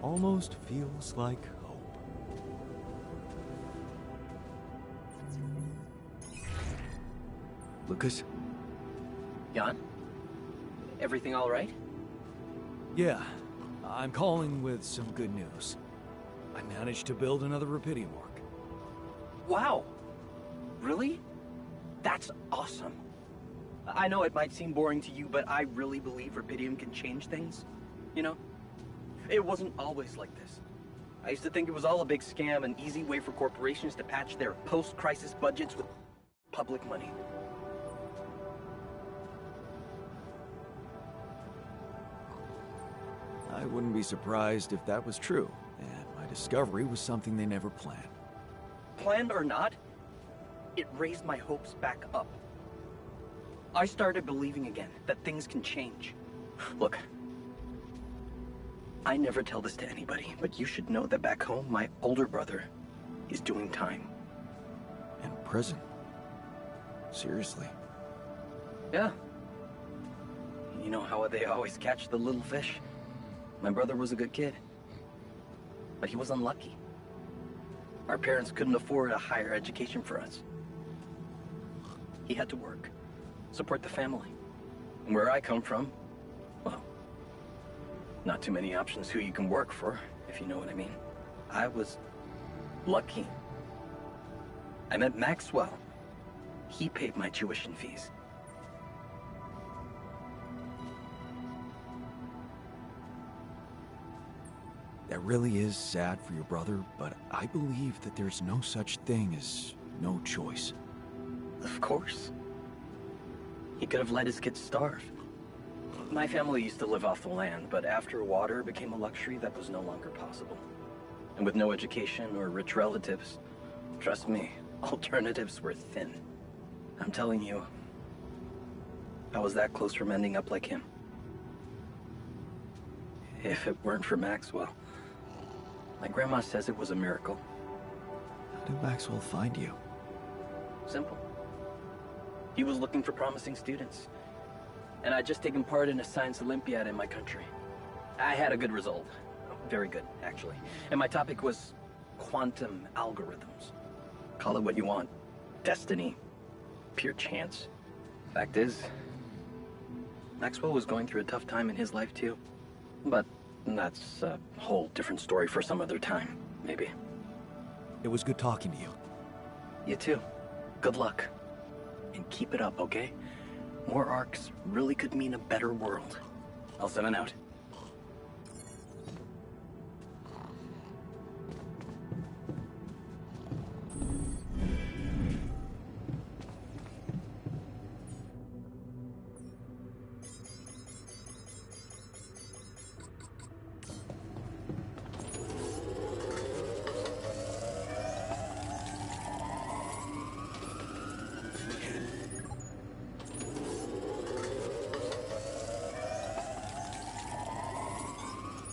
almost feels like hope. Lucas? Jan? Everything all right? Yeah, I'm calling with some good news. I managed to build another Rapidium Arc. Wow! Really? That's awesome. I know it might seem boring to you, but I really believe Rapidium can change things. You know? It wasn't always like this. I used to think it was all a big scam, an easy way for corporations to patch their post-crisis budgets with public money. I wouldn't be surprised if that was true, and my discovery was something they never planned. Planned or not, it raised my hopes back up. I started believing again that things can change. Look, I never tell this to anybody, but you should know that back home, my older brother is doing time. In prison? Seriously? Yeah. You know how they always catch the little fish? My brother was a good kid, but he was unlucky. Our parents couldn't afford a higher education for us. He had to work, support the family. And where I come from, well, not too many options who you can work for, if you know what I mean. I was lucky. I met Maxwell. He paid my tuition fees. That really is sad for your brother, but I believe that there's no such thing as no choice. Of course. He could have let his kids starve. My family used to live off the land, but after water became a luxury, that was no longer possible. And with no education or rich relatives, trust me, alternatives were thin. I'm telling you, I was that close from ending up like him. If it weren't for Maxwell. My grandma says it was a miracle. How did Maxwell find you? Simple. He was looking for promising students. And I'd just taken part in a science Olympiad in my country. I had a good result. Very good, actually. And my topic was quantum algorithms. Call it what you want. Destiny. Pure chance. Fact is, Maxwell was going through a tough time in his life too. But that's a whole different story for some other time, maybe. It was good talking to you. You too. Good luck. And keep it up, okay? More arcs really could mean a better world. I'll send it out.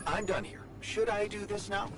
I'm done here. Should I do this now?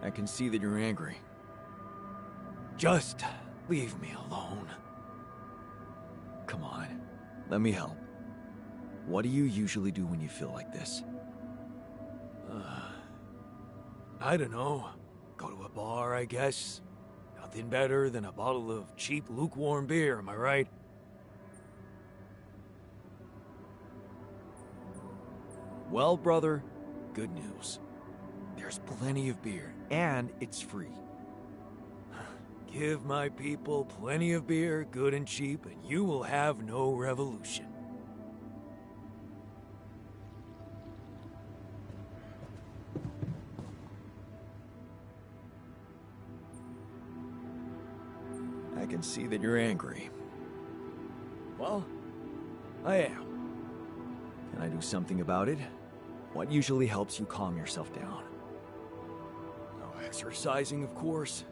I can see that you're angry. Just Leave me alone. Come on, let me help. What do you usually do when you feel like this? I don't know. Go to a bar, I guess. Nothing better than a bottle of cheap, lukewarm beer, am I right? Well, brother, good news. There's plenty of beer, and it's free. Give my people plenty of beer, good and cheap, and you will have no revolution. I can see that you're angry. Well, I am. Can I do something about it? What usually helps you calm yourself down? Oh, exercising, of course.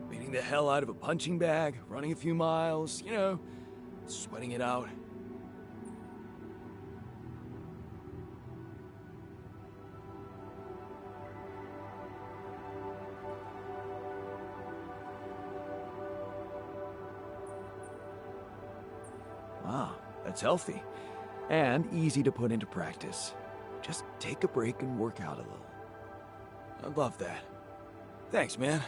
Beating the hell out of a punching bag, running a few miles, you know, sweating it out. Wow, that's healthy. And easy to put into practice. Just take a break and work out a little. I'd love that. Thanks, man.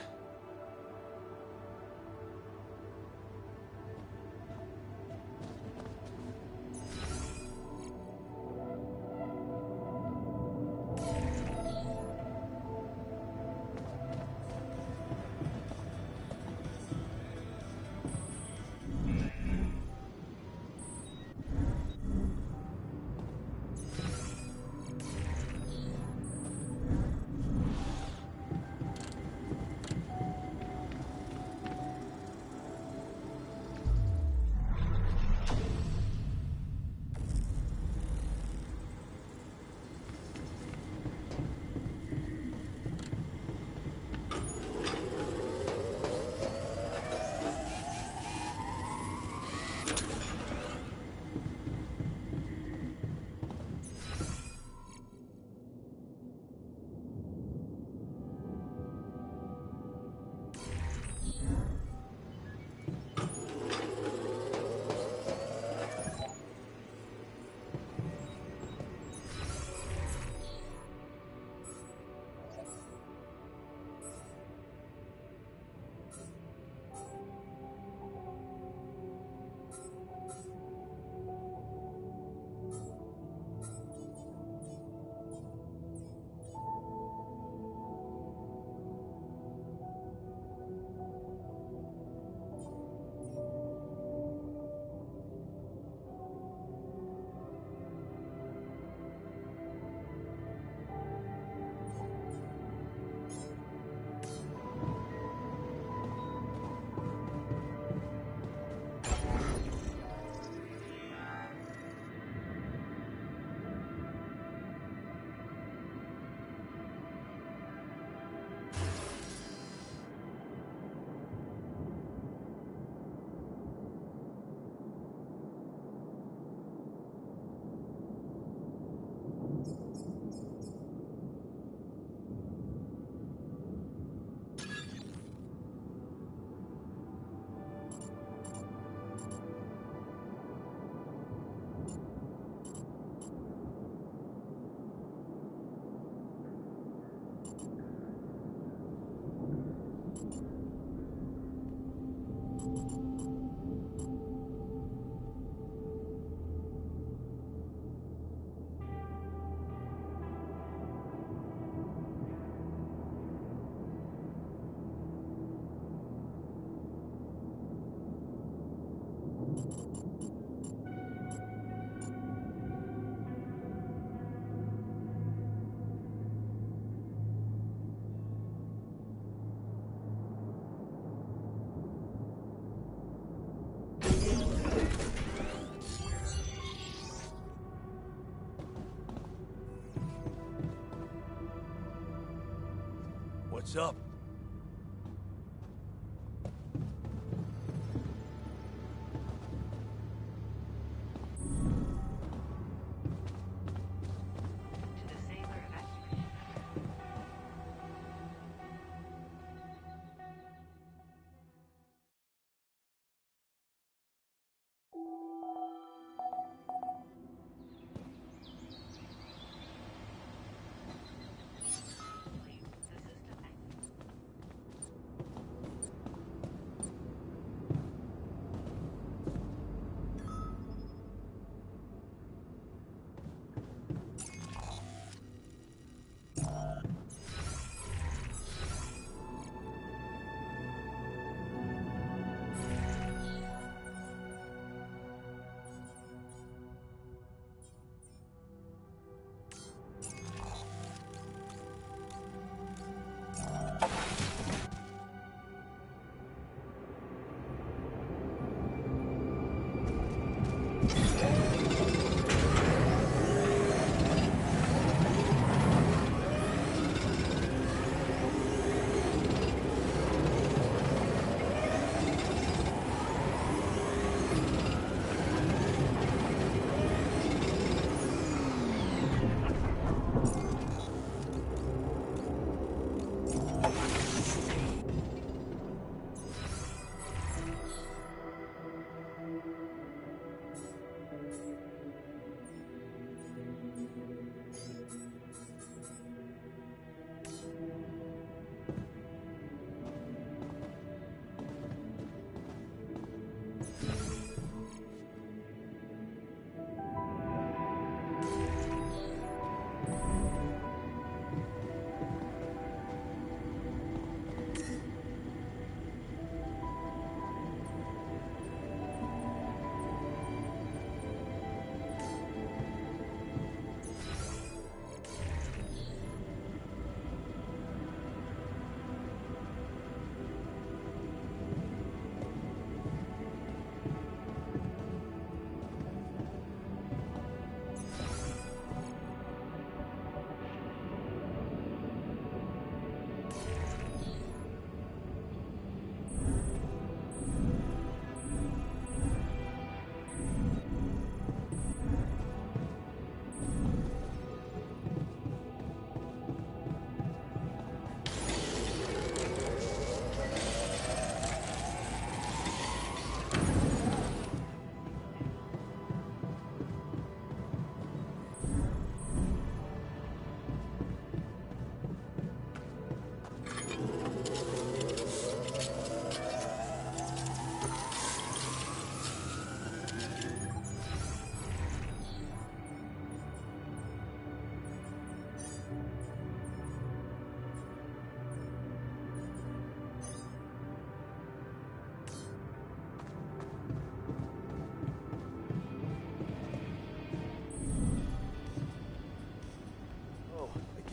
What's up?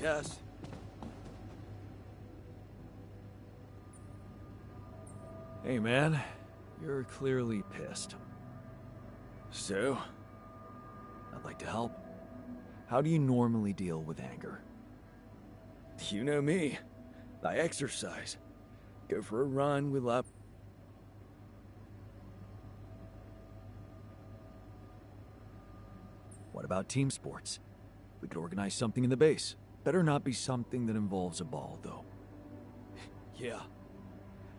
Yes. Hey, man. You're clearly pissed. So? I'd like to help. How do you normally deal with anger? You know me. I exercise. Go for a run with up. What about team sports? We could organize something in the base. Better not be something that involves a ball, though. Yeah.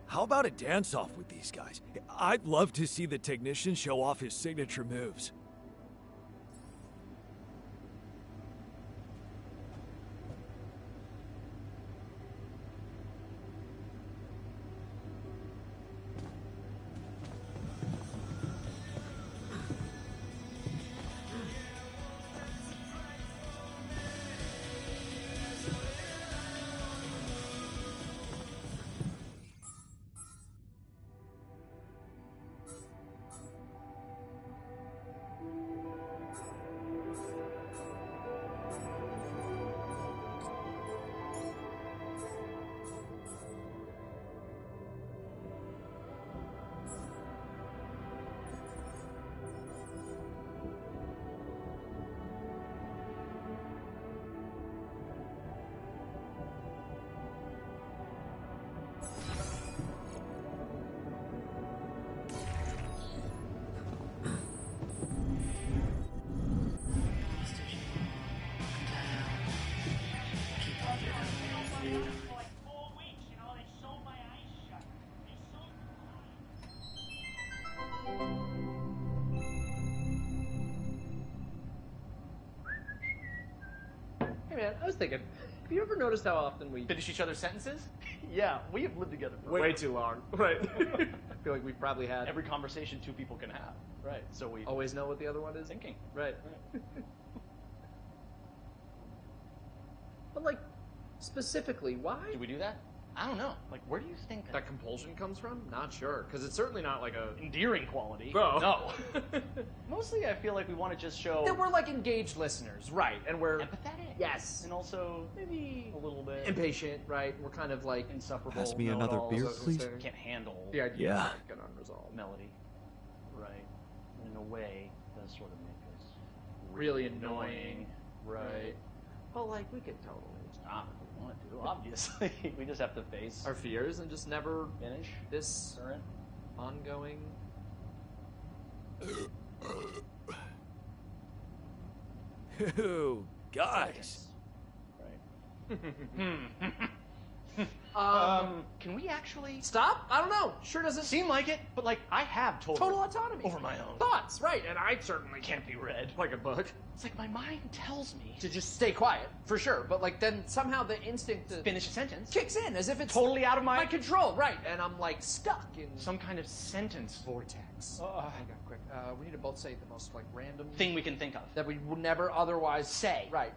How about a dance-off with these guys? I'd love to see the technician show off his signature moves. Hey man, I was thinking, have you ever noticed how often we Finish each other's sentences? Yeah, we have lived together for Way too long. Right. I feel like we've probably had Every conversation two people can have. Right. So we Always know what the other one is. thinking. Right. But like, specifically, why? Do we do that? I don't know. Like, where do you think that compulsion comes from? Not sure, because it's certainly not like a endearing quality? No. No. Mostly, I feel like we want to just show that we're like engaged listeners, right? And we're empathetic. Yes. And also maybe a little bit impatient, right? We're kind of like insufferable. Pass me another know-it-alls. beer, please. Can't handle the idea Yeah. of like an unresolved melody, right? And in a way, does sort of make us Really annoying. Right. Well, like, we could totally stop if we wanted to, obviously. We just have to face Our fears and just never finish this current. ongoing. Ew, guys. Can we actually Stop? I don't know. Sure doesn't seem like it? But like, I have total autonomy over my own thoughts, right? And I certainly can't be read like a book It's like my mind tells me to just stay quiet for sure. But like then somehow the instinct to finish a sentence kicks in as if it's totally out of my control, right? And I'm like stuck in some kind of sentence vortex. Hang on, quick. We need to both say the most like random thing we can think of that we would never otherwise say. Right.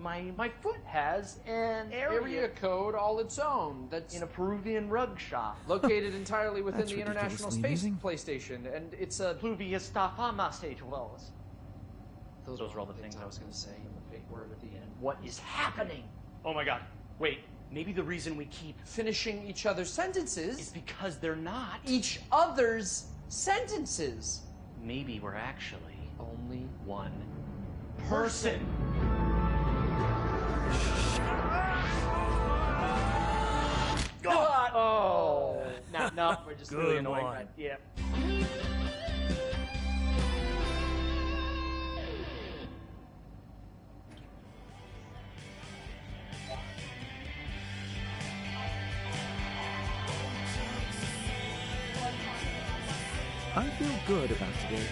My foot has an area code all its own. That's in a Peruvian rug shop located entirely within That's the International ridiculously Space amusing. PlayStation, and it's a Pluvia Stafama stage wells. Those were all the things I was going to say. The big word at the end. What is happening? Oh my god. Wait, maybe the reason we keep Finishing each other's sentences is because they're not. each other's sentences. Maybe we're actually Only one person. God! Oh, no, we're just really annoying. Right? Yeah. I feel good about today.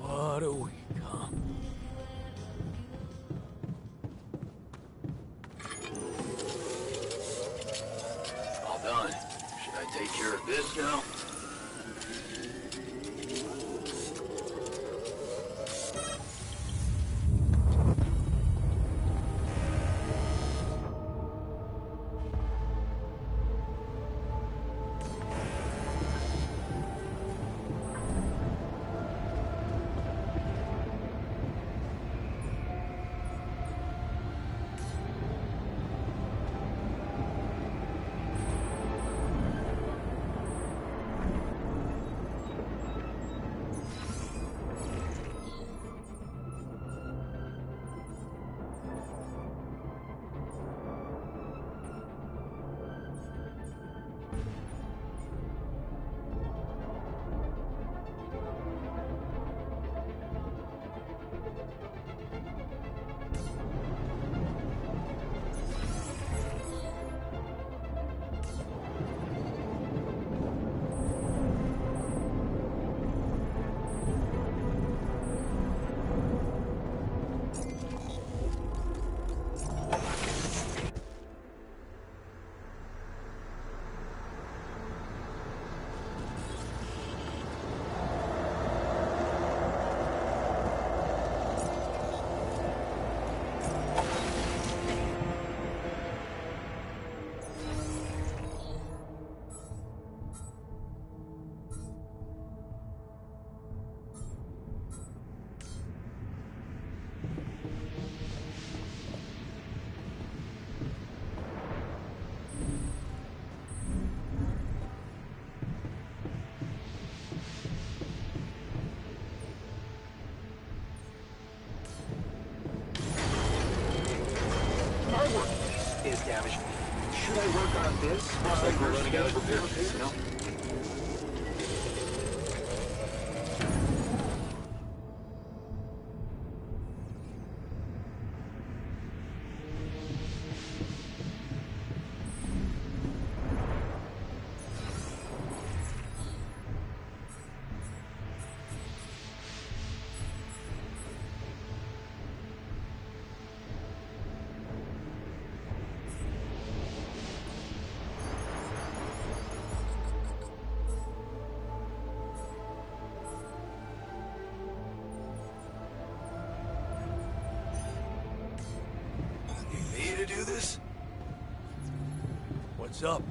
What a week, huh? All done. Should I take care of this now? damage. Should I work on this? Looks like we're running out of repair kits, you know? To do this? What's up?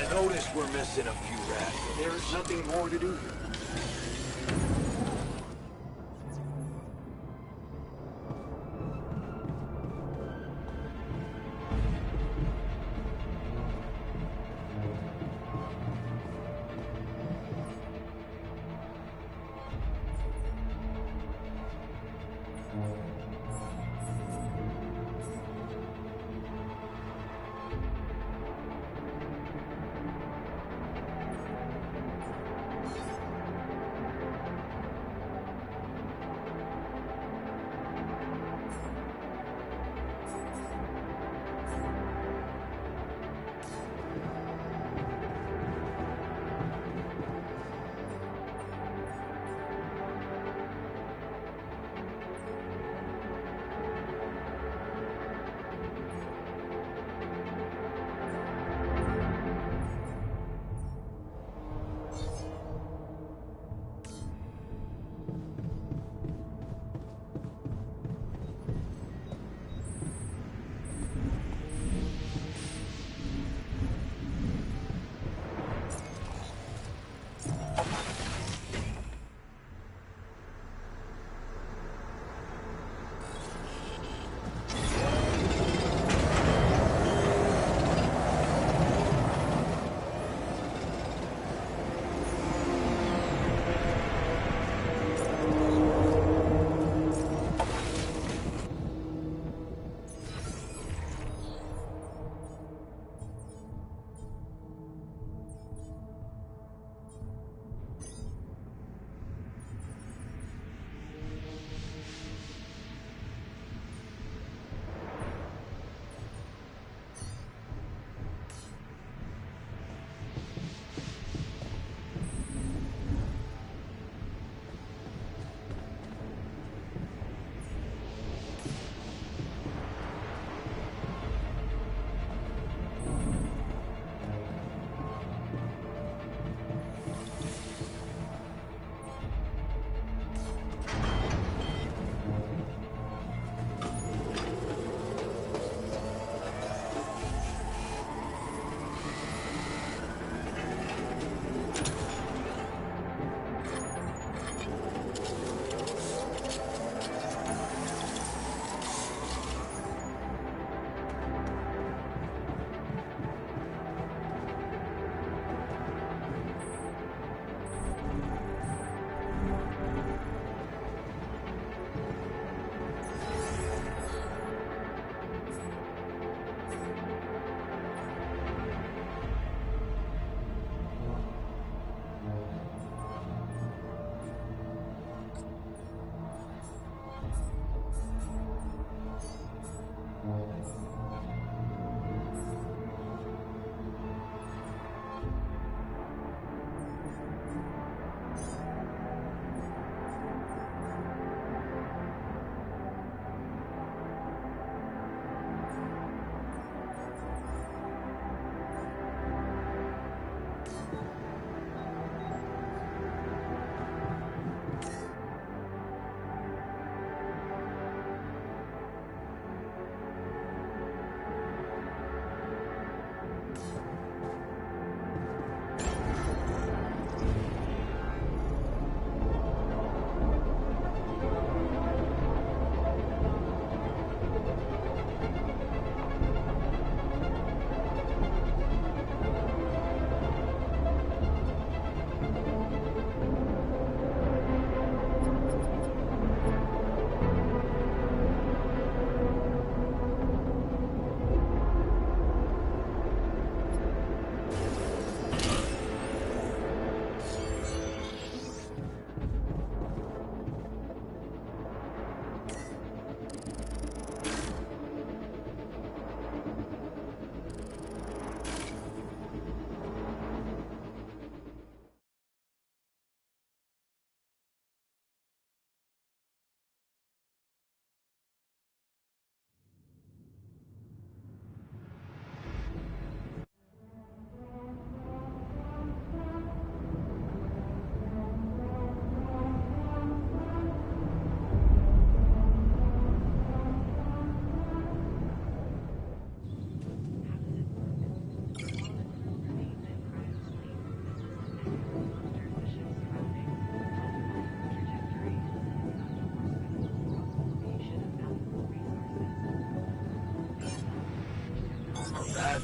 Notice we're missing a few rats. There's nothing more to do here.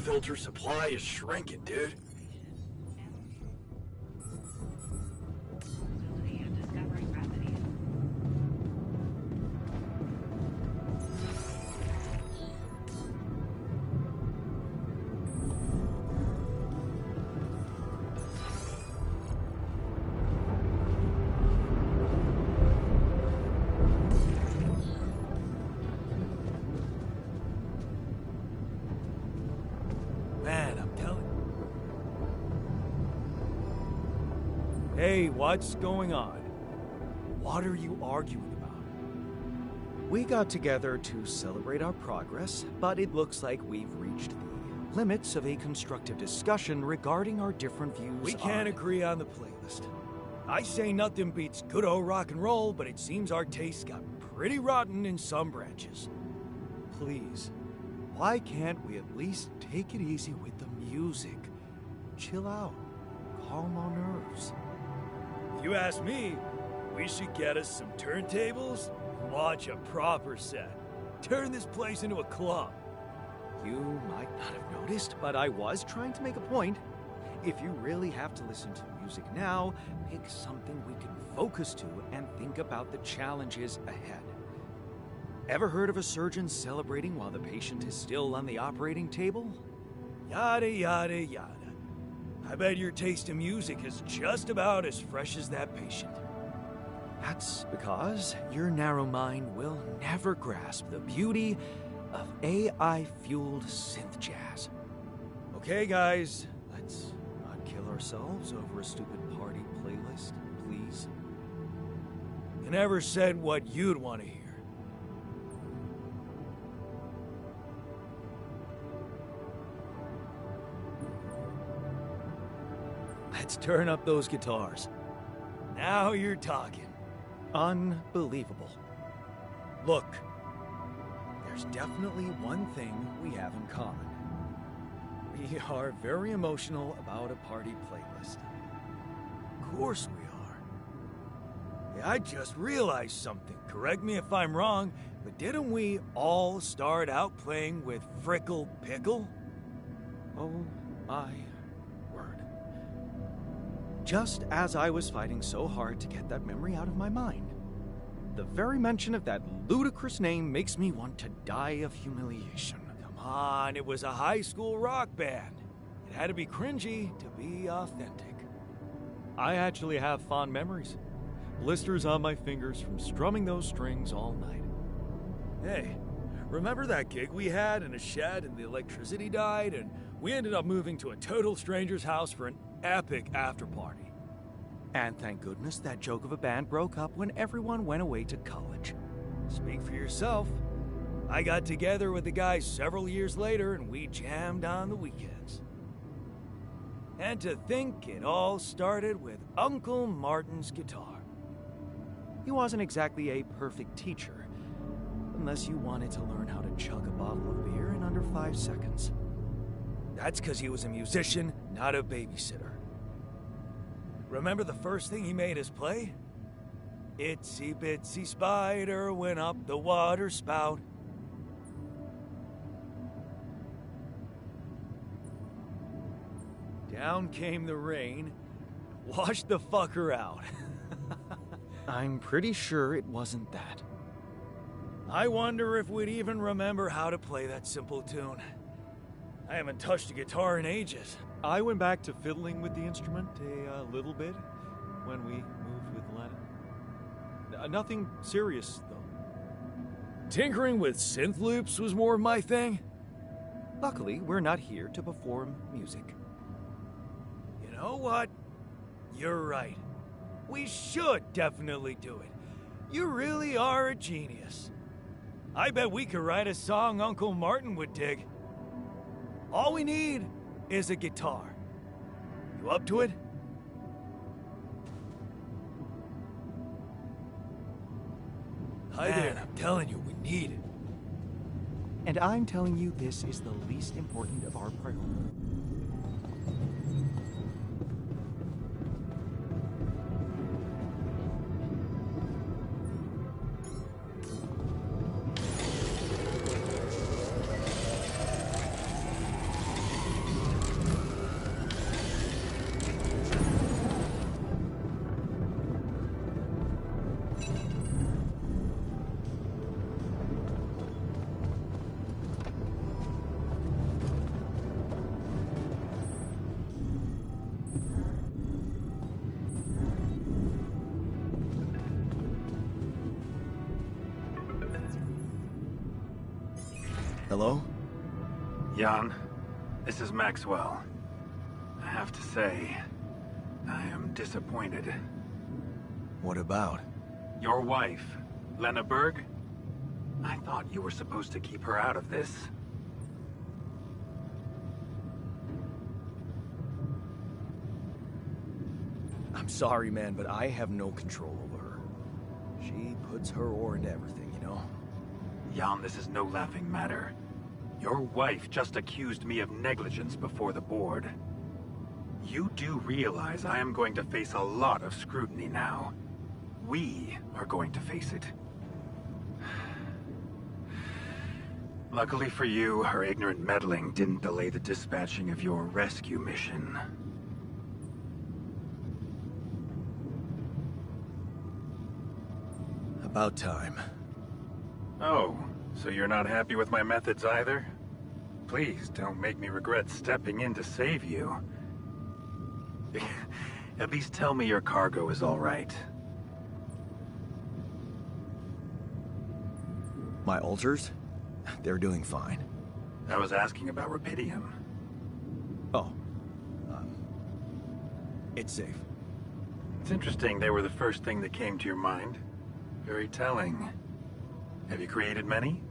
filter supply is shrinking, dude. Man, I'm telling you. Hey, what's going on? What are you arguing about? We got together to celebrate our progress, but it looks like we've reached the limits of a constructive discussion regarding our different views. We can't agree on the playlist. I say nothing beats good old rock and roll, but it seems our tastes got pretty rotten in some branches. Please. Why can't we at least take it easy with the music? Chill out. Calm our nerves. If you ask me, we should get us some turntables and watch a proper set. Turn this place into a club. You might not have noticed, but I was trying to make a point. If you really have to listen to music now, pick something we can focus to and think about the challenges ahead. Ever heard of a surgeon celebrating while the patient is still on the operating table? Yada, yada, yada. I bet your taste in music is just about as fresh as that patient. That's because your narrow mind will never grasp the beauty of AI-fueled synth jazz. Okay, guys, let's not kill ourselves over a stupid party playlist, please. You never said what you'd want to hear. Let's turn up those guitars. Now you're talking. Unbelievable. Look, there's definitely one thing we have in common. We are very emotional about a party playlist. Of course we are. Yeah, I just realized something. Correct me if I'm wrong, but didn't we all start out playing with Frickle Pickle? Oh my word. Just as I was fighting so hard to get that memory out of my mind, the very mention of that ludicrous name makes me want to die of humiliation. Come on, it was a high school rock band. It had to be cringy to be authentic. I actually have fond memories. Blisters on my fingers from strumming those strings all night. Hey, remember that gig we had in a shed and the electricity died and we ended up moving to a total stranger's house for an epic after party? And thank goodness that joke of a band broke up when everyone went away to college. Speak for yourself. I got together with the guys several years later and we jammed on the weekends. And to think it all started with Uncle Martin's guitar. He wasn't exactly a perfect teacher, unless you wanted to learn how to chug a bottle of beer in under 5 seconds. That's because he was a musician, not a babysitter. Remember the first thing he made us play? Itsy bitsy spider went up the water spout. Down came the rain, washed the fucker out. I'm pretty sure it wasn't that. I wonder if we'd even remember how to play that simple tune. I haven't touched a guitar in ages. I went back to fiddling with the instrument a little bit when we moved with Lennon. Nothing serious, though. Tinkering with synth loops was more my thing. Luckily, we're not here to perform music. You know what? You're right. We should definitely do it. You really are a genius. I bet we could write a song Uncle Martin would dig. All we need is a guitar. You up to it? Hi there. I'm telling you, we need it. And I'm telling you this is the least important of our priorities. Hello? Jan, this is Maxwell. I have to say, I am disappointed. What about? Your wife, Lena Berg? I thought you were supposed to keep her out of this. I'm sorry, man, but I have no control over her. She puts her oar into everything, you know? Jan, this is no laughing matter. Your wife just accused me of negligence before the board. You do realize I am going to face a lot of scrutiny now. We are going to face it. Luckily for you, her ignorant meddling didn't delay the dispatching of your rescue mission. About time. Oh, so you're not happy with my methods either? Please don't make me regret stepping in to save you. At least tell me your cargo is all right. My alters? They're doing fine. I was asking about Rapidium. Oh. It's safe. It's interesting they were the first thing that came to your mind. Very telling. Have you created many?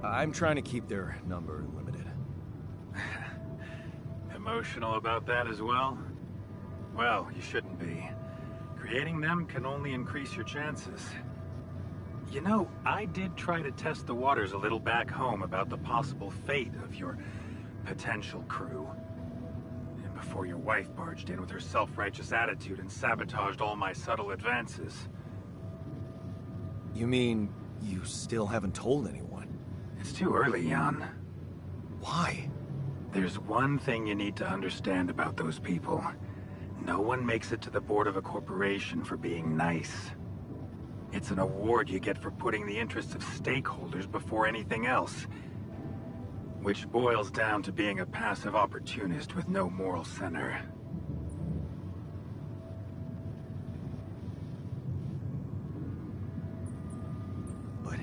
I'm trying to keep their number limited. Emotional about that as well? Well, you shouldn't be. Creating them can only increase your chances. You know, I did try to test the waters a little back home about the possible fate of your potential crew. And before your wife barged in with her self-righteous attitude and sabotaged all my subtle advances. You mean you still haven't told anyone? It's too early, Jan. Why? There's one thing you need to understand about those people. No one makes it to the board of a corporation for being nice. It's an award you get for putting the interests of stakeholders before anything else. Which boils down to being a passive opportunist with no moral center. But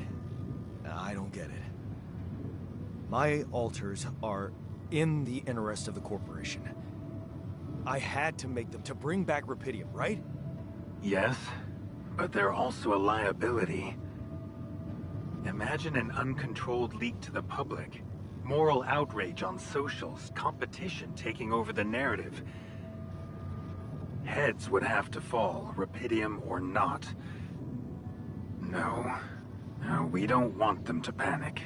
I don't get it. My alters are in the interest of the corporation. I had to make them to bring back Rapidium, right? Yes, but they're also a liability. Imagine an uncontrolled leak to the public. Moral outrage on socials, competition taking over the narrative. Heads would have to fall, Rapidium or not. No, we don't want them to panic.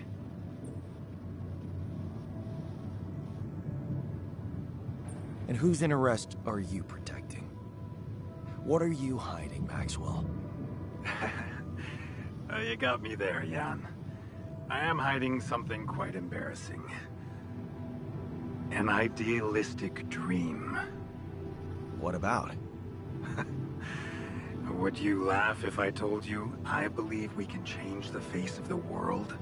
And whose interest are you protecting? What are you hiding, Maxwell? You got me there, Jan. I am hiding something quite embarrassing. An idealistic dream. What about? Would you laugh if I told you I believe we can change the face of the world?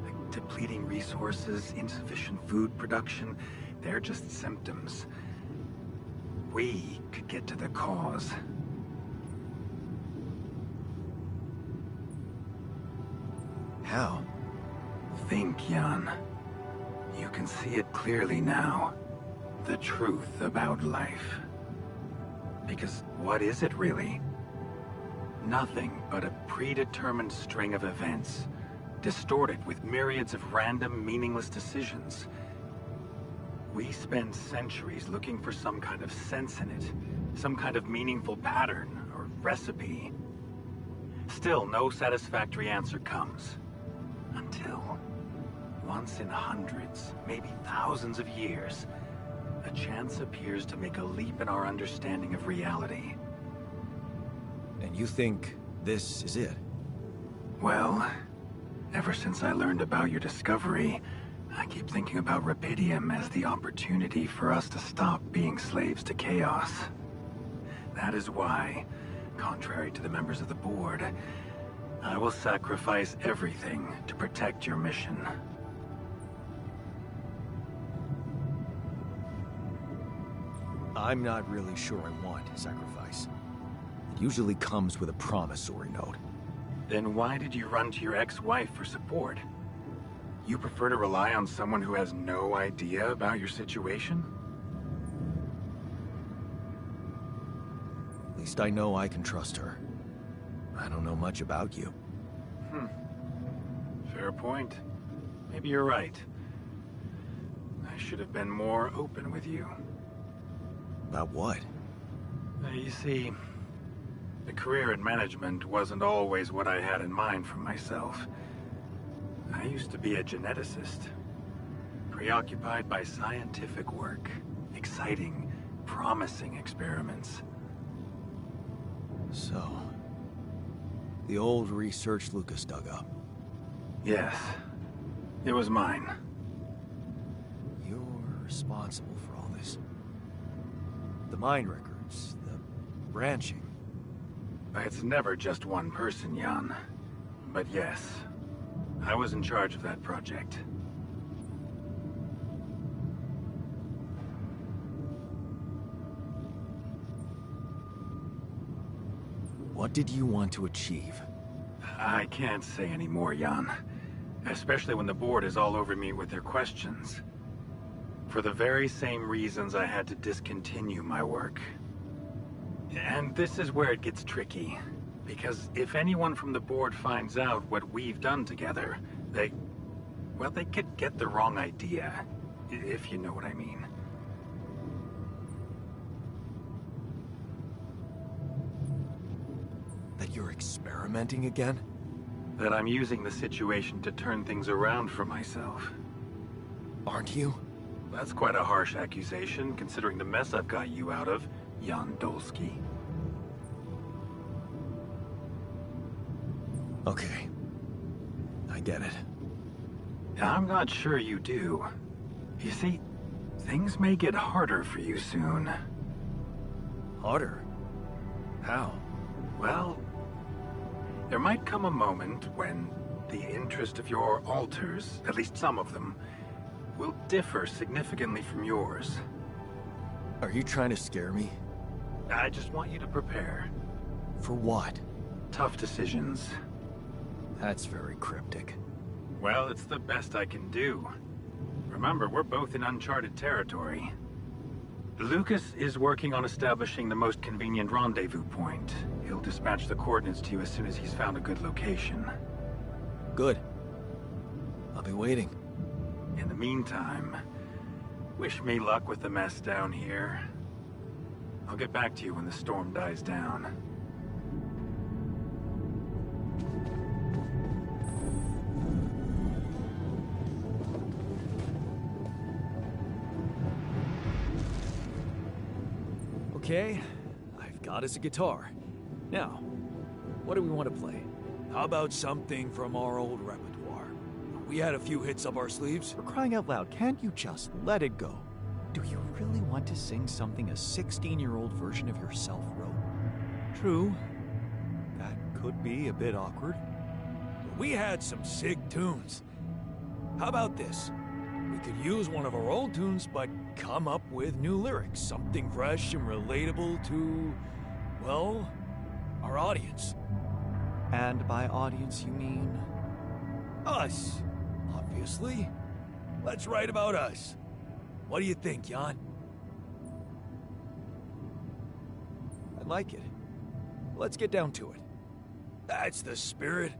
Like depleting resources, insufficient food production, they're just symptoms. We could get to the cause. How? Think, Jan. You can see it clearly now. The truth about life. Because what is it really? Nothing but a predetermined string of events, distorted with myriads of random, meaningless decisions. We spend centuries looking for some kind of sense in it, some kind of meaningful pattern or recipe. Still, no satisfactory answer comes. Until, once in hundreds, maybe thousands of years, a chance appears to make a leap in our understanding of reality. And you think this is it? Well, ever since I learned about your discovery, I keep thinking about Rapidium as the opportunity for us to stop being slaves to chaos. That is why, contrary to the members of the board, I will sacrifice everything to protect your mission. I'm not really sure I want sacrifice. It usually comes with a promissory note. Then why did you run to your ex-wife for support? You prefer to rely on someone who has no idea about your situation? At least I know I can trust her. I don't know much about you. Fair point. Maybe you're right. I should have been more open with you. About what? You see, a career in management wasn't always what I had in mind for myself. I used to be a geneticist, preoccupied by scientific work, exciting, promising experiments. So, the old research Lucas dug up. Yes, it was mine. You're responsible for all this. The mine records, the branching. It's never just one person, Jan. But yes, I was in charge of that project. What did you want to achieve? I can't say any more, Jan. Especially when the board is all over me with their questions. For the very same reasons I had to discontinue my work. And this is where it gets tricky. Because if anyone from the board finds out what we've done together, they could get the wrong idea. If you know what I mean. That you're experimenting again? That I'm using the situation to turn things around for myself. Aren't you? That's quite a harsh accusation, considering the mess I've got you out of, Jan Dolsky. Okay. I get it. I'm not sure you do. You see, things may get harder for you soon. Harder? How? Well, there might come a moment when the interest of your alters, at least some of them, will differ significantly from yours. Are you trying to scare me? I just want you to prepare. For what? Tough decisions. That's very cryptic. Well, it's the best I can do. Remember, we're both in uncharted territory. Lucas is working on establishing the most convenient rendezvous point. He'll dispatch the coordinates to you as soon as he's found a good location. Good. I'll be waiting. In the meantime, wish me luck with the mess down here. I'll get back to you when the storm dies down. Okay, I've got us a guitar. Now, what do we want to play? How about something from our old repertoire? We had a few hits up our sleeves. For crying out loud, can't you just let it go? Do you really want to sing something a 16-year-old version of yourself wrote? True. That could be a bit awkward. But we had some sick tunes. How about this? We could use one of our old tunes, but come up with new lyrics. Something fresh and relatable to, well, our audience. And by audience, you mean us, obviously. Let's write about us. What do you think, Jan? I like it. Let's get down to it. That's the spirit.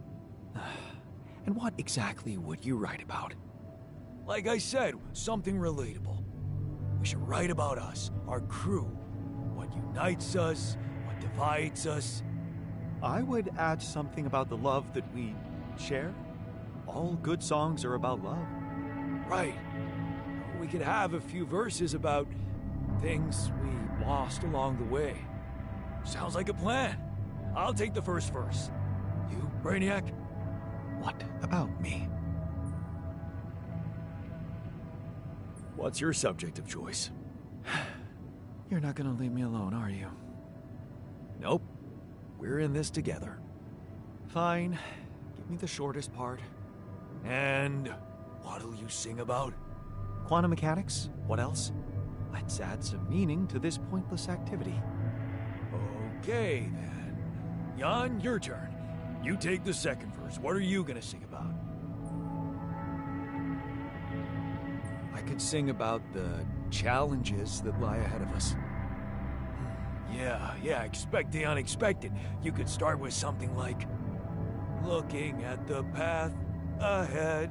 And what exactly would you write about? Like I said, something relatable. We should write about us, our crew. What unites us, what divides us. I would add something about the love that we share. All good songs are about love. Right. We could have a few verses about things we lost along the way. Sounds like a plan. I'll take the first verse. You, Brainiac? What about me? What's your subject of choice? You're not gonna leave me alone, are you? Nope. We're in this together. Fine. Give me the shortest part. And what'll you sing about? Quantum mechanics? What else? Let's add some meaning to this pointless activity. Okay, then. Jan, your turn. You take the second verse. What are you gonna sing about? I could sing about the challenges that lie ahead of us. Yeah, expect the unexpected. You could start with something like, looking at the path ahead.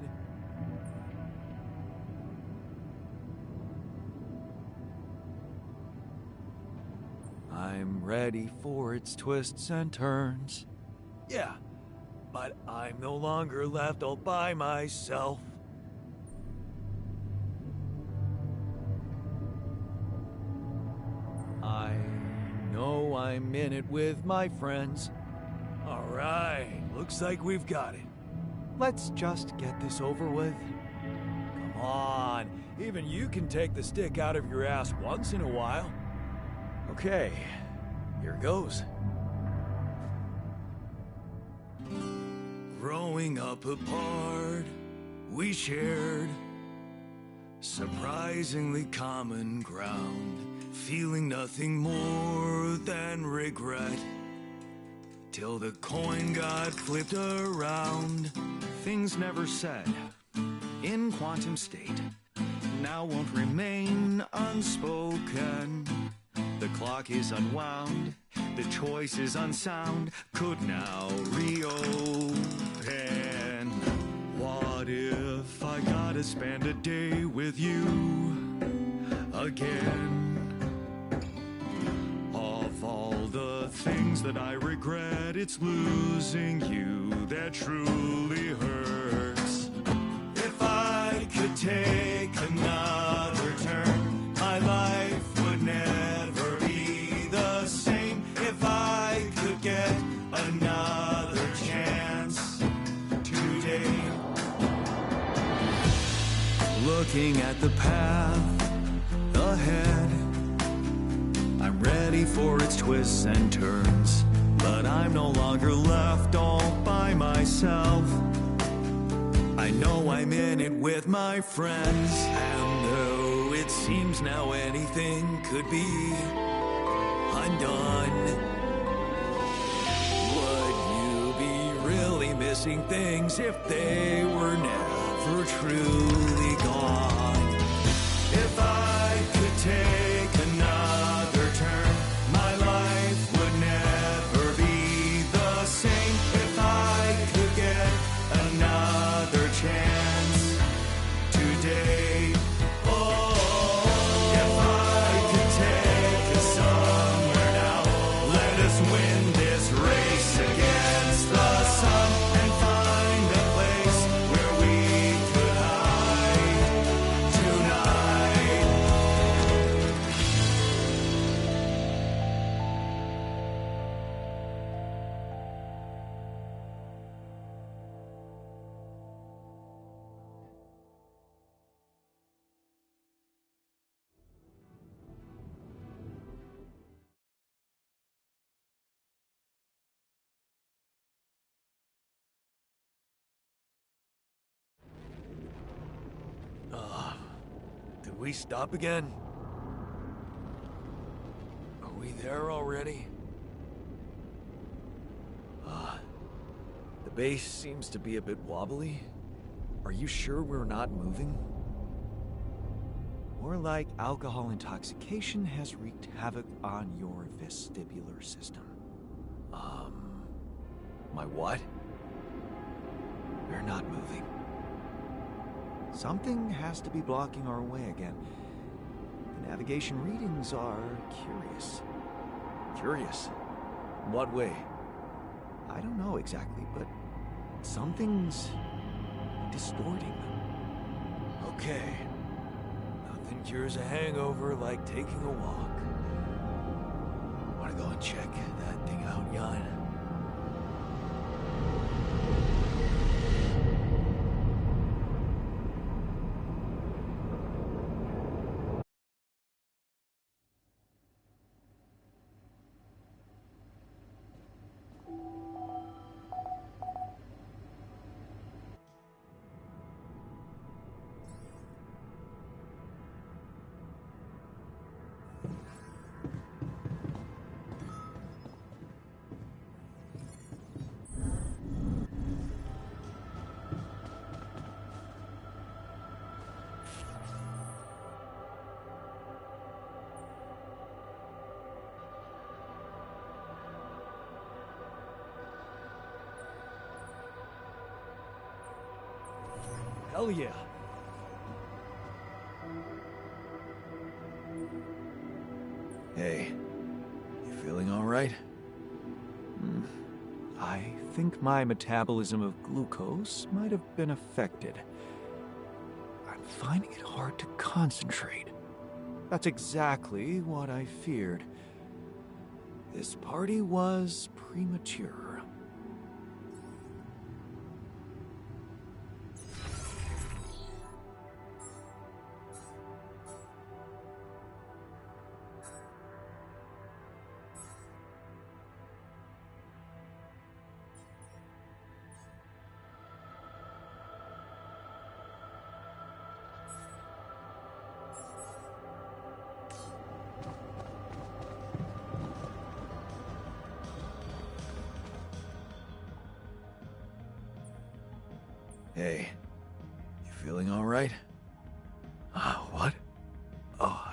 I'm ready for its twists and turns. Yeah, but I'm no longer left all by myself. I know I'm in it with my friends. All right, looks like we've got it. Let's just get this over with. Come on, even you can take the stick out of your ass once in a while. Okay, here goes. Growing up apart, we shared surprisingly common ground, feeling nothing more than regret. Till the coin got flipped around. Things never said in quantum state now won't remain unspoken. The clock is unwound, the choice is unsound, could now reopen. What if I gotta spend a day with you again? Of all the things that I regret, it's losing you that truly hurts. If I could take another turn, my life would never be the same. If I could get another chance today. Looking at the path ahead, I'm ready for its twists and turns, but I'm no longer left all by myself. I know I'm in it with my friends, And though it seems now anything could be undone, would you be really missing things if they were never truly gone? If I could take another turn, my life would never be the same. If I could get another chance today. Oh, if I could take us somewhere now, let us win this race against the sun and find a place where we could hide tonight. Did we stop again? Are we there already? The base seems to be a bit wobbly. Are you sure we're not moving? More like alcohol intoxication has wreaked havoc on your vestibular system. My what? We're not moving. Something has to be blocking our way again. The navigation readings are curious. Curious? In what way? I don't know exactly, but something's distorting them. Okay. Nothing cures a hangover like taking a walk. Wanna go and check that thing out, Jan? Hell yeah. Hey, you feeling all right? I think my metabolism of glucose might have been affected. I'm finding it hard to concentrate. That's exactly what I feared. This party was premature. Hey, you feeling all right? What? Oh,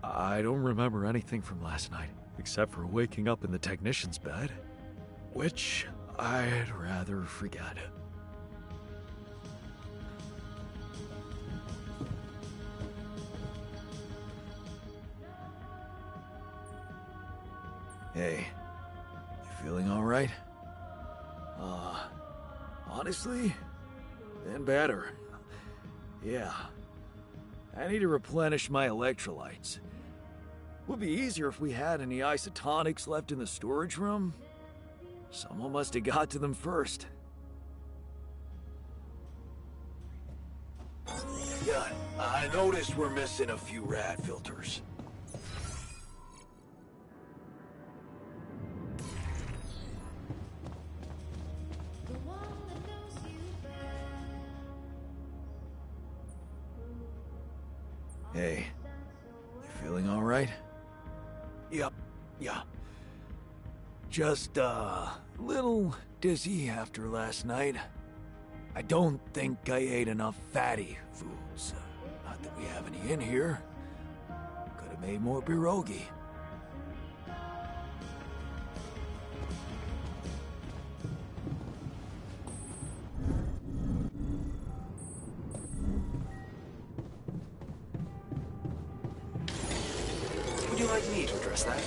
I don't remember anything from last night, except for waking up in the technician's bed, which I'd rather forget. Hey, you feeling all right? Honestly, been better. Yeah. I need to replenish my electrolytes. Would be easier if we had any isotonics left in the storage room. Someone must have got to them first. Yeah, I noticed we're missing a few rad filters. Hey, you feeling all right? Yep, yeah. Just a little dizzy after last night. I don't think I ate enough fatty foods. Not that we have any in here. Could have made more pierogi. Would you like me to address that?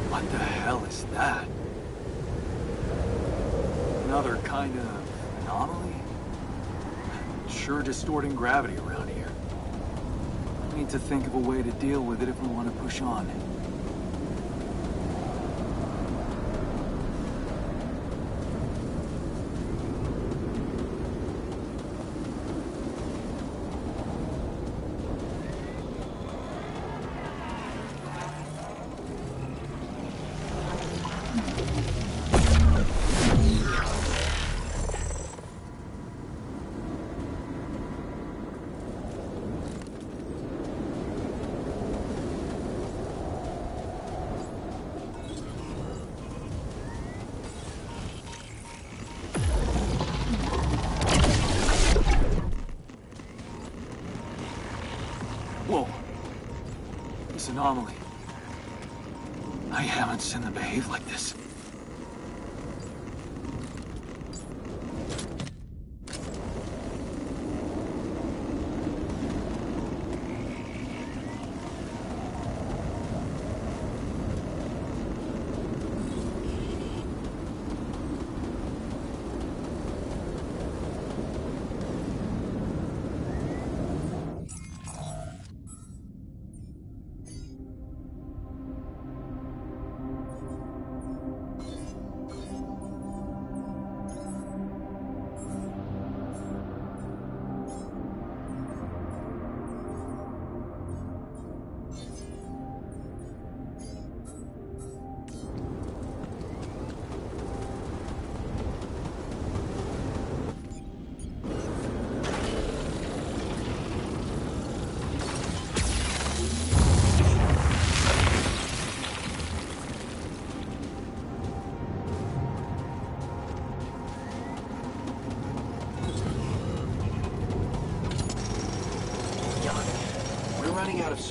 What the hell is that? Another kind of anomaly? Sure distorting gravity around here. We need to think of a way to deal with it if we want to push on. Whoa. This anomaly. I haven't seen them behave like this.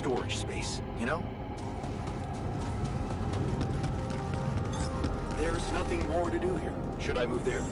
storage space, you know? There's nothing more to do here. Should I move there?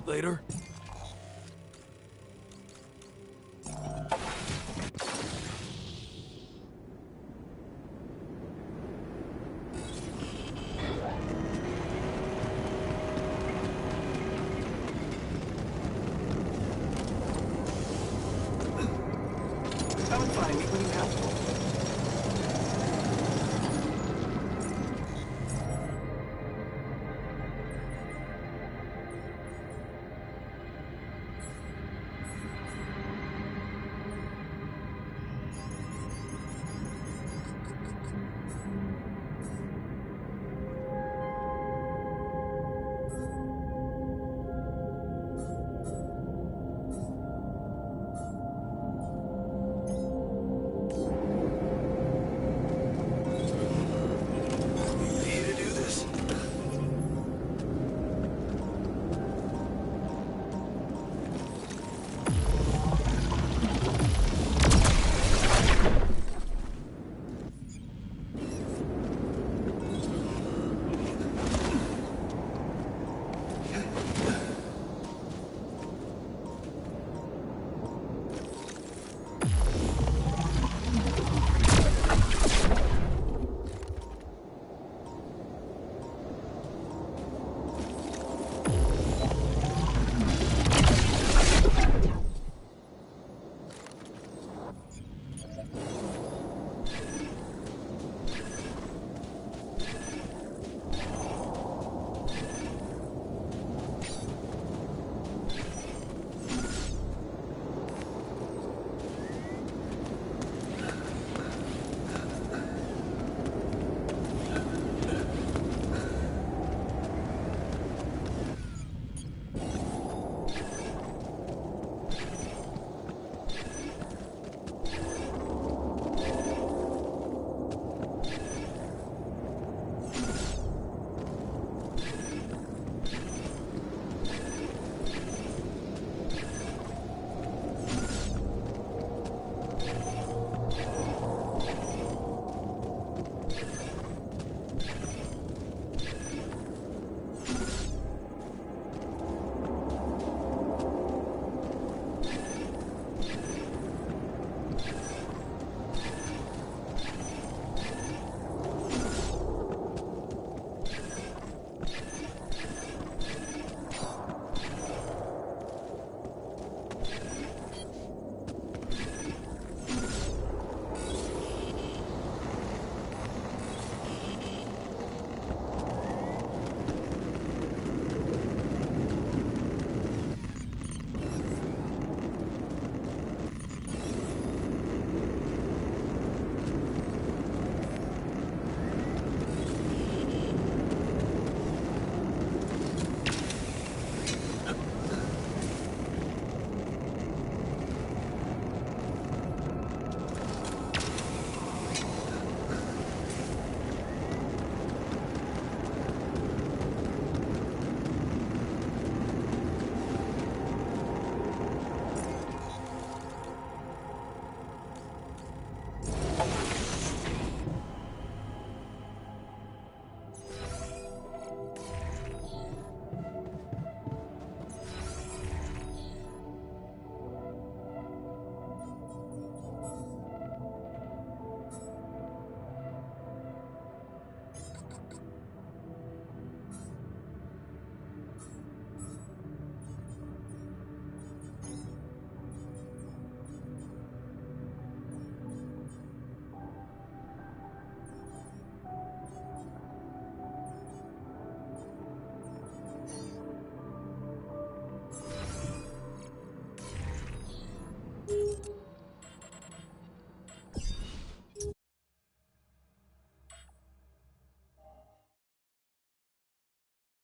Later. Come and find me when you have to.